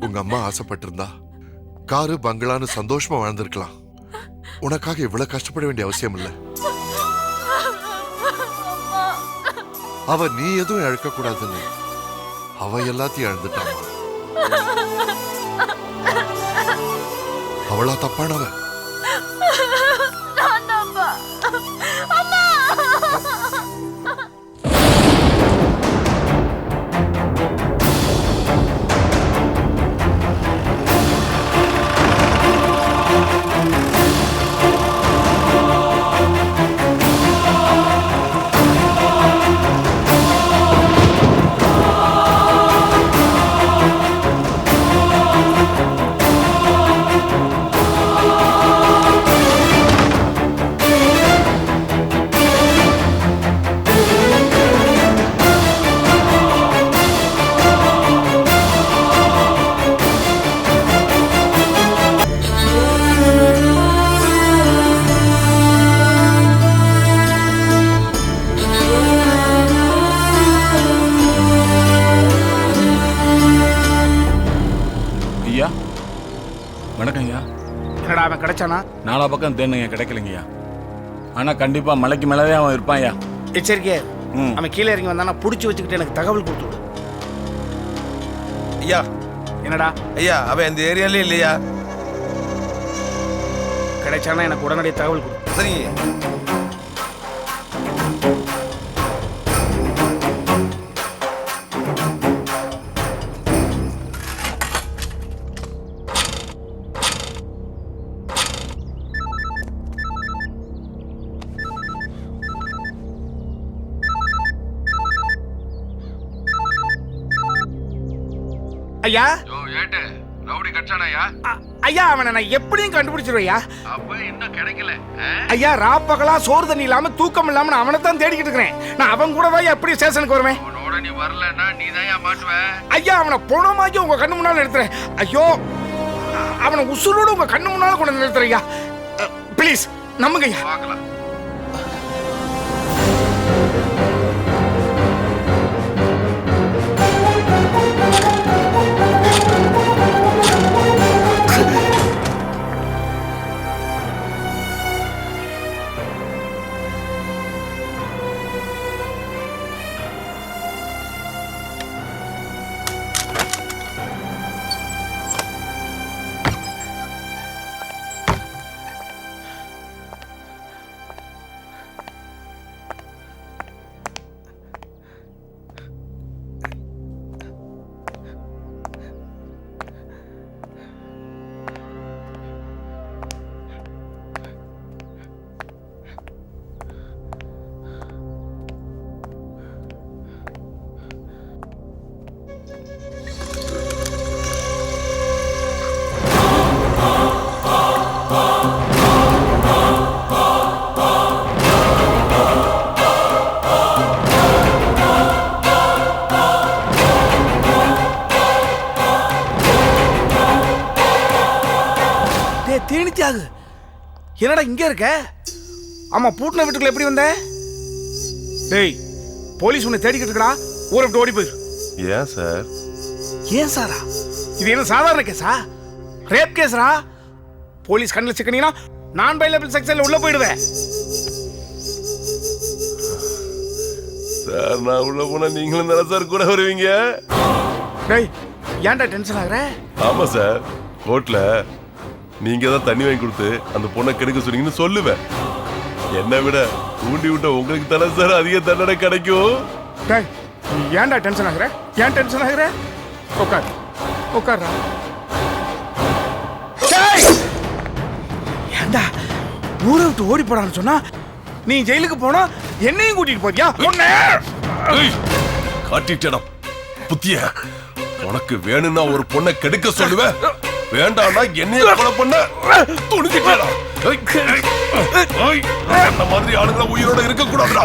உங்க அம்மா ஆசைப்பட்டிருந்தா காரு பங்களான்னு சந்தோஷமா வாழ்ந்திருக்கலாம். உனக்காக இவ்வளவு கஷ்டப்பட வேண்டிய அவசியம் இல்லை. அவ நீ எதுவும் இழக்க கூடாதுன்னு அவ எல்லாத்தையும் இழந்துட்டாமா. அவளா தப்பானவ? ஐயா வணக்கம் ஐயா. என்னடா அவன் கிடைச்சானா? நாலா பக்கம் தேனுங்க கிடைக்கலைங்கய்யா. ஆனால் கண்டிப்பாக மலைக்கு மேலவே அவன் இருப்பான் ஐயா. எச்சரிக்கை, அவன் கீழே இறங்கி வந்தானா பிடிச்சி வச்சுக்கிட்டு எனக்கு தகவல் கொடுத்துடு. ஐயா. என்னடா? ஐயா அவன் இந்த ஏரியாலே இல்லையா? கிடைச்சானா எனக்கு உடனடியே தகவல் கொடு. சரிங்க. ஐயா ரவுடி கட்சானாயா? ஐயா அவனை நான் எப்படியும் கண்டுபிடிச்சிருவையா. அப்ப இன்னும் கிடைக்கல. ஐயா ராப்பகலா சோறு தண்ணி இல்லாம தூக்கம் இல்லாம நான் அவனை தான் தேடிக்கிட்டு இருக்கிறேன். நான் அவன் கூட தான் எப்படி ஸ்டேஷனுக்கு வருவேன்? அவனோட நீ வரலன்னா நீ தான் மாட்டுவ. ஐயா அவனை போனமாக்கி உங்க கண்ணு முன்னால நிறுத்துறேன். ஐயோ அவனை உசுரோடு உங்க கண்ணு முன்னால கொண்டு வந்து நிறுத்துறேன் ஐயா. ப்ளீஸ் நம்புங்க ஐயா. பார்க்கலாம். தேனித்தியாகு என்னடா இங்க இருக்க? ஆமா பூட்டின வீட்டுக்குள்ள எப்படி வந்த? டேய் போலீஸ் உன்னை தேடிக்கிட்டு இருக்கடா. ஊரை விட்டு ஓடி போயிரு. ஏன் சார்? ஏன் சாரா? இது என்ன சாதாரண கேஸா? ரேப் கேஸ்ரா. போலீஸ் கண்ணில் சிக்கனீங்கன்னா நான் பைலபிள் செக்ஷன்ல உள்ள போயிடுவேன். சார் நான் உள்ள போனா நீங்களும் தானே சார் கூட வருவீங்க? டேய் ஏன்டா டென்ஷன் ஆகுற? ஆமா சார், கோர்ட்ல நீங்க தான் தண்ணி வாங்கி கொடுத்து அந்த பொண்ணை கெடுக்க சொன்னீங்கன்னு சொல்லுவேன். என்னை விட தூண்டி விட்ட உங்களுக்கு தானே சார் அதிக தண்டனை கிடைக்கும். டேய் ஏன்டா டென்ஷன் ஆகுற? ஏன் டென்ஷன் ஆகுற? உட்கார் உட்கார்றா. டேய் ஏன்டா ஊரை விட்டு ஓடி போடான்னு சொன்னா நீ ஜெயிலுக்கு போனா என்னையும் கூட்டிட்டு போறியா? காட்டிட்டேனா புத்திய? உனக்கு வேணும்னா ஒரு பொண்ணை கெடுக்க சொல்லுவேன், வேண்டாம்னா என்னைய கொலை பண்ண துணிக்கிட்டேடா. அந்த மாதிரி ஆளுங்க உயிரோட இருக்க கூடாதுடா.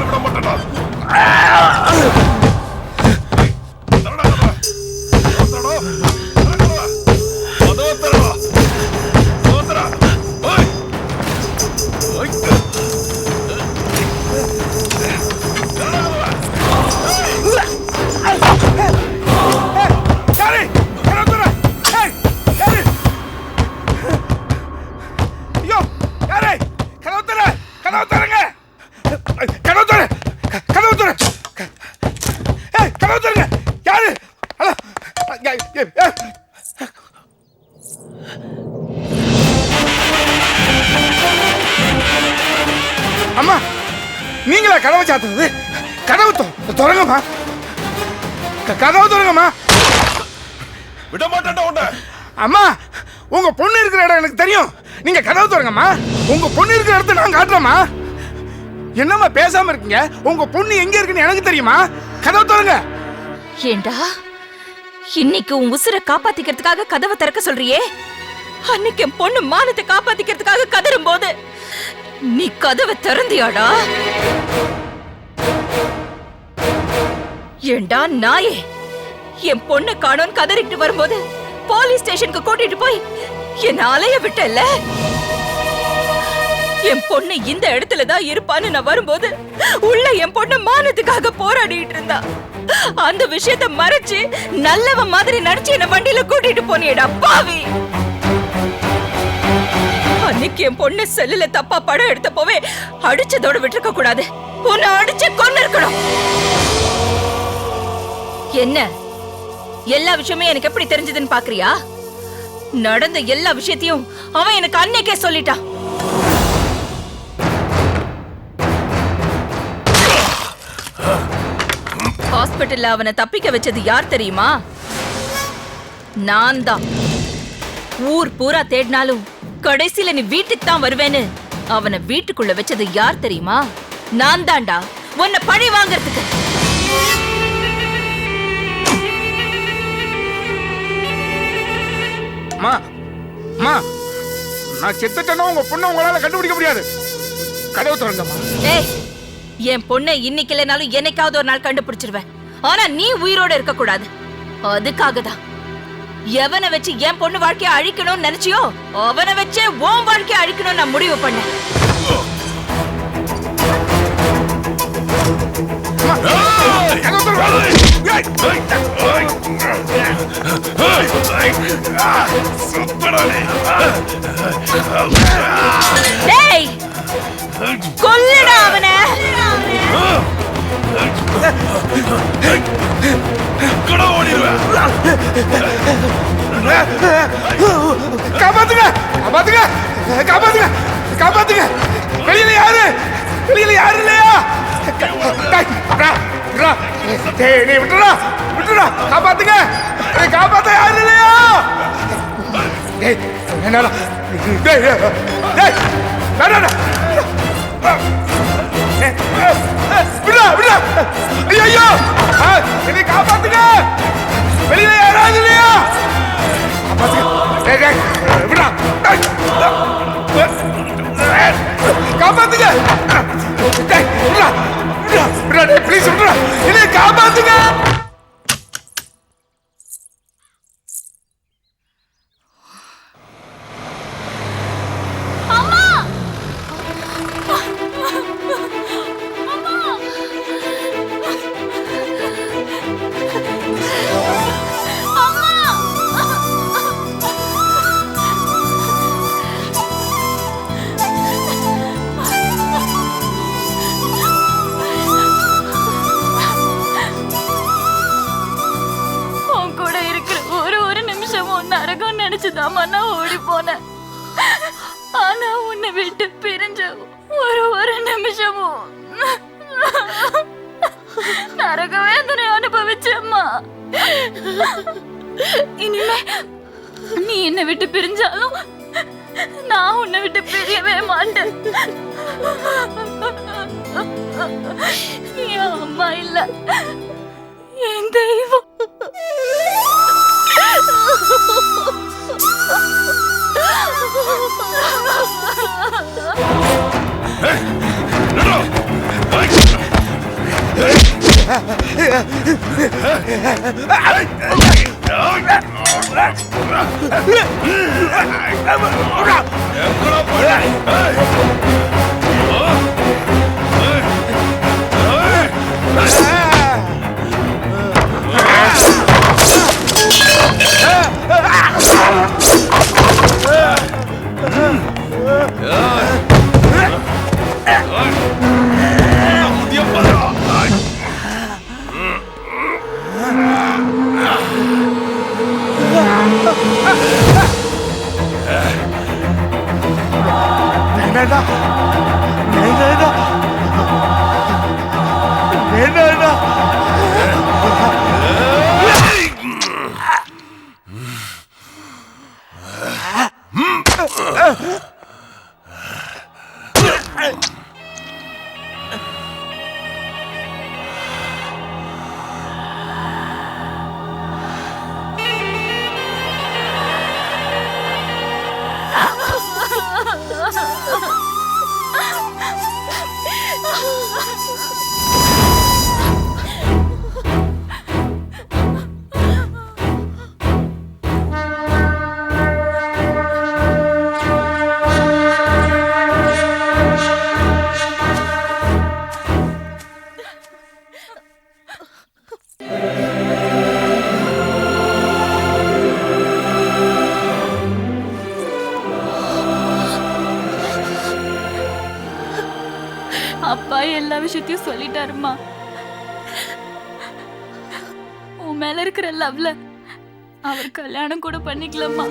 விட மாட்டேடா. கதவை சாத்துறது? கதவு திறங்கம்மா, கதவு திறங்கம்மா. விட மாட்டேன்டா உன்னை. அம்மா, உங்க பொண்ணு இருக்கிற இடம் எனக்கு தெரியும். நீங்க கதவு திறங்கம்மா. உங்க பொண்ணு இருக்கிற இடத்த நான் காட்டுறேம்மா. என்னம்மா பேசாம இருக்கீங்க? உங்க பொண்ணு எங்க இருக்குன்னு எனக்கு தெரியுமா? கதவு திறங்க. ஏண்டா, இன்னைக்கு உன் உசுரை காப்பாத்திக்கிறதுக்காக கதவை திறக்க சொல்றியே, அன்னைக்கு என் பொண்ணு மானத்தை காப்பாத்திக்கிறதுக்காக கதறும் போது நீ கதவை திறந்தியாடா? ஏண்டா நாயே, என் பொண்ணு காணோன்னு கதறிட்டு வரும்போது போலீஸ் ஸ்டேஷனுக்கு கூட்டிட்டு போய் என்ன அலைய விட்டல்ல? என் பொண்ணு இந்த இடத்துலதான் இருப்பான்னு நான் வரும்போது உள்ள என் பொண்ணு மானத்துக்காக போராடிட்டு இருந்தா. அந்த விஷயத்தை மறைச்சு நல்லவ மாதிரி நடிச்சு என்ன வண்டியில கூட்டிட்டு போனியடா பாவி. அன்னைக்கு என் பொண்ணு செல்லுல தப்பா படம் எடுத்த போவே அடிச்சதோட விட்டுருக்க கூடாது. உன்னை அடிச்சு கொன்னு இருக்கணும். என்ன எல்லா விஷயமே எனக்கு எப்படி தெரிஞ்சதுன்னு பாக்குறியா? நடந்த எல்லா விஷயத்தையும் அவன் எனக்கு அன்னைக்கே சொல்லிட்டான். ஹாஸ்பிட்டல்ல அவனை தப்பிக்க வச்சது யார் தெரியுமா? நான் தான். ஊர் பூரா தேடினாலும் கடைசியில நீ வீட்டுக்கு தான் வருவேன்னு அவனை வீட்டுக்குள்ள வச்சது யார் தெரியுமா? நான் தான்டா, உன்னை பழி வாங்கறதுக்கு. நான் செத்துட்டேன்னா உங்க பொண்ணை உங்களால கண்டுபிடிக்க முடியாது. கதவு திறங்கம்மா. ஏய், என் பொண்ணை இன்னைக்கு இல்லைனாலும் என்னைக்காவது ஒரு நாள் கண்டுபிடிச்சிருவேன். ஆனா நீ உயிரோட இருக்க கூடாது. அதுக்காக தான் எவனை வச்சு என் பொண்ணு வாழ்க்கைய அழிக்கணும்னு நினைச்சியோ அவனை வச்சே உன் வாழ்க்கைய அழிக்கணும்னு நான் முடிவு பண்ணேன். டேய், கொல்லுடா அவனை. காப்பாத்துங்க, காப்பாத்துங்க, காப்பாத்துங்க, காப்பாத்துங்க. வெளியில யாரு? வெளியில யாரு இல்லையா? நீ விட்டுடா, விட்டுடா. காப்பாத்துங்க, காப்பாத்த யாரு இல்லையா? என்னால விடா, விடா. ஐயோ, என்னை காப்பாத்துங்க. வெளியில யாராவது இல்லையா? காப்பாத்துங்க, விடா, காப்பாத்துங்க. விடா, விடா, ப்ளீஸ் விடா, என்னை காப்பாத்துங்க. நினைச்சுதாமா நான் ஓடி போனேன். ஆனா உன்னை விட்டு பிரிஞ்ச ஒரு நிமிஷமும் நரக வேதனை அனுபவிச்சம்மா. இனிமே நீ என்னை விட்டு பிரிஞ்சாலும் நான் உன்னை விட்டு பிரியவே மாட்டேன். என் அம்மா இல்ல, என் தெய்வம். அப்பா எல்லா விஷயத்தையும் சொல்லிட்டாருமா. உன் மேல இருக்கிற லவ்ல அவர் கல்யாணம் கூட பண்ணிக்கலாமா?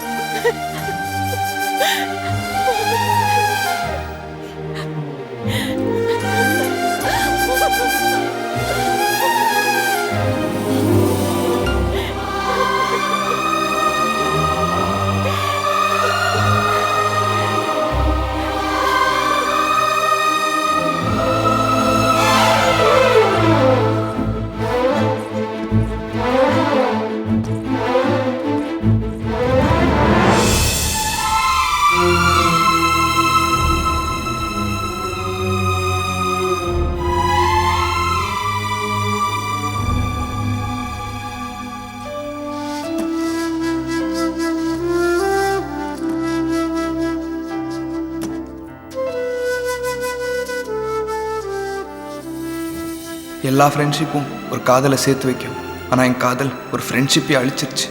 எல்லா ஃப்ரெண்ட்ஷிப்பும் ஒரு காதலை சேர்த்து வைக்கும். ஆனால் என் காதல் ஒரு ஃப்ரெண்ட்ஷிப்பை அழிச்சிருச்சு.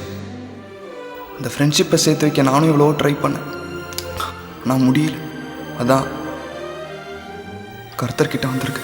அந்த ஃப்ரெண்ட்ஷிப்பை சேர்த்து வைக்க நானும் இவ்வளோ ட்ரை பண்ணேன், ஆனால் முடியல. அதான் கர்த்தர்கிட்ட வந்திருக்கு.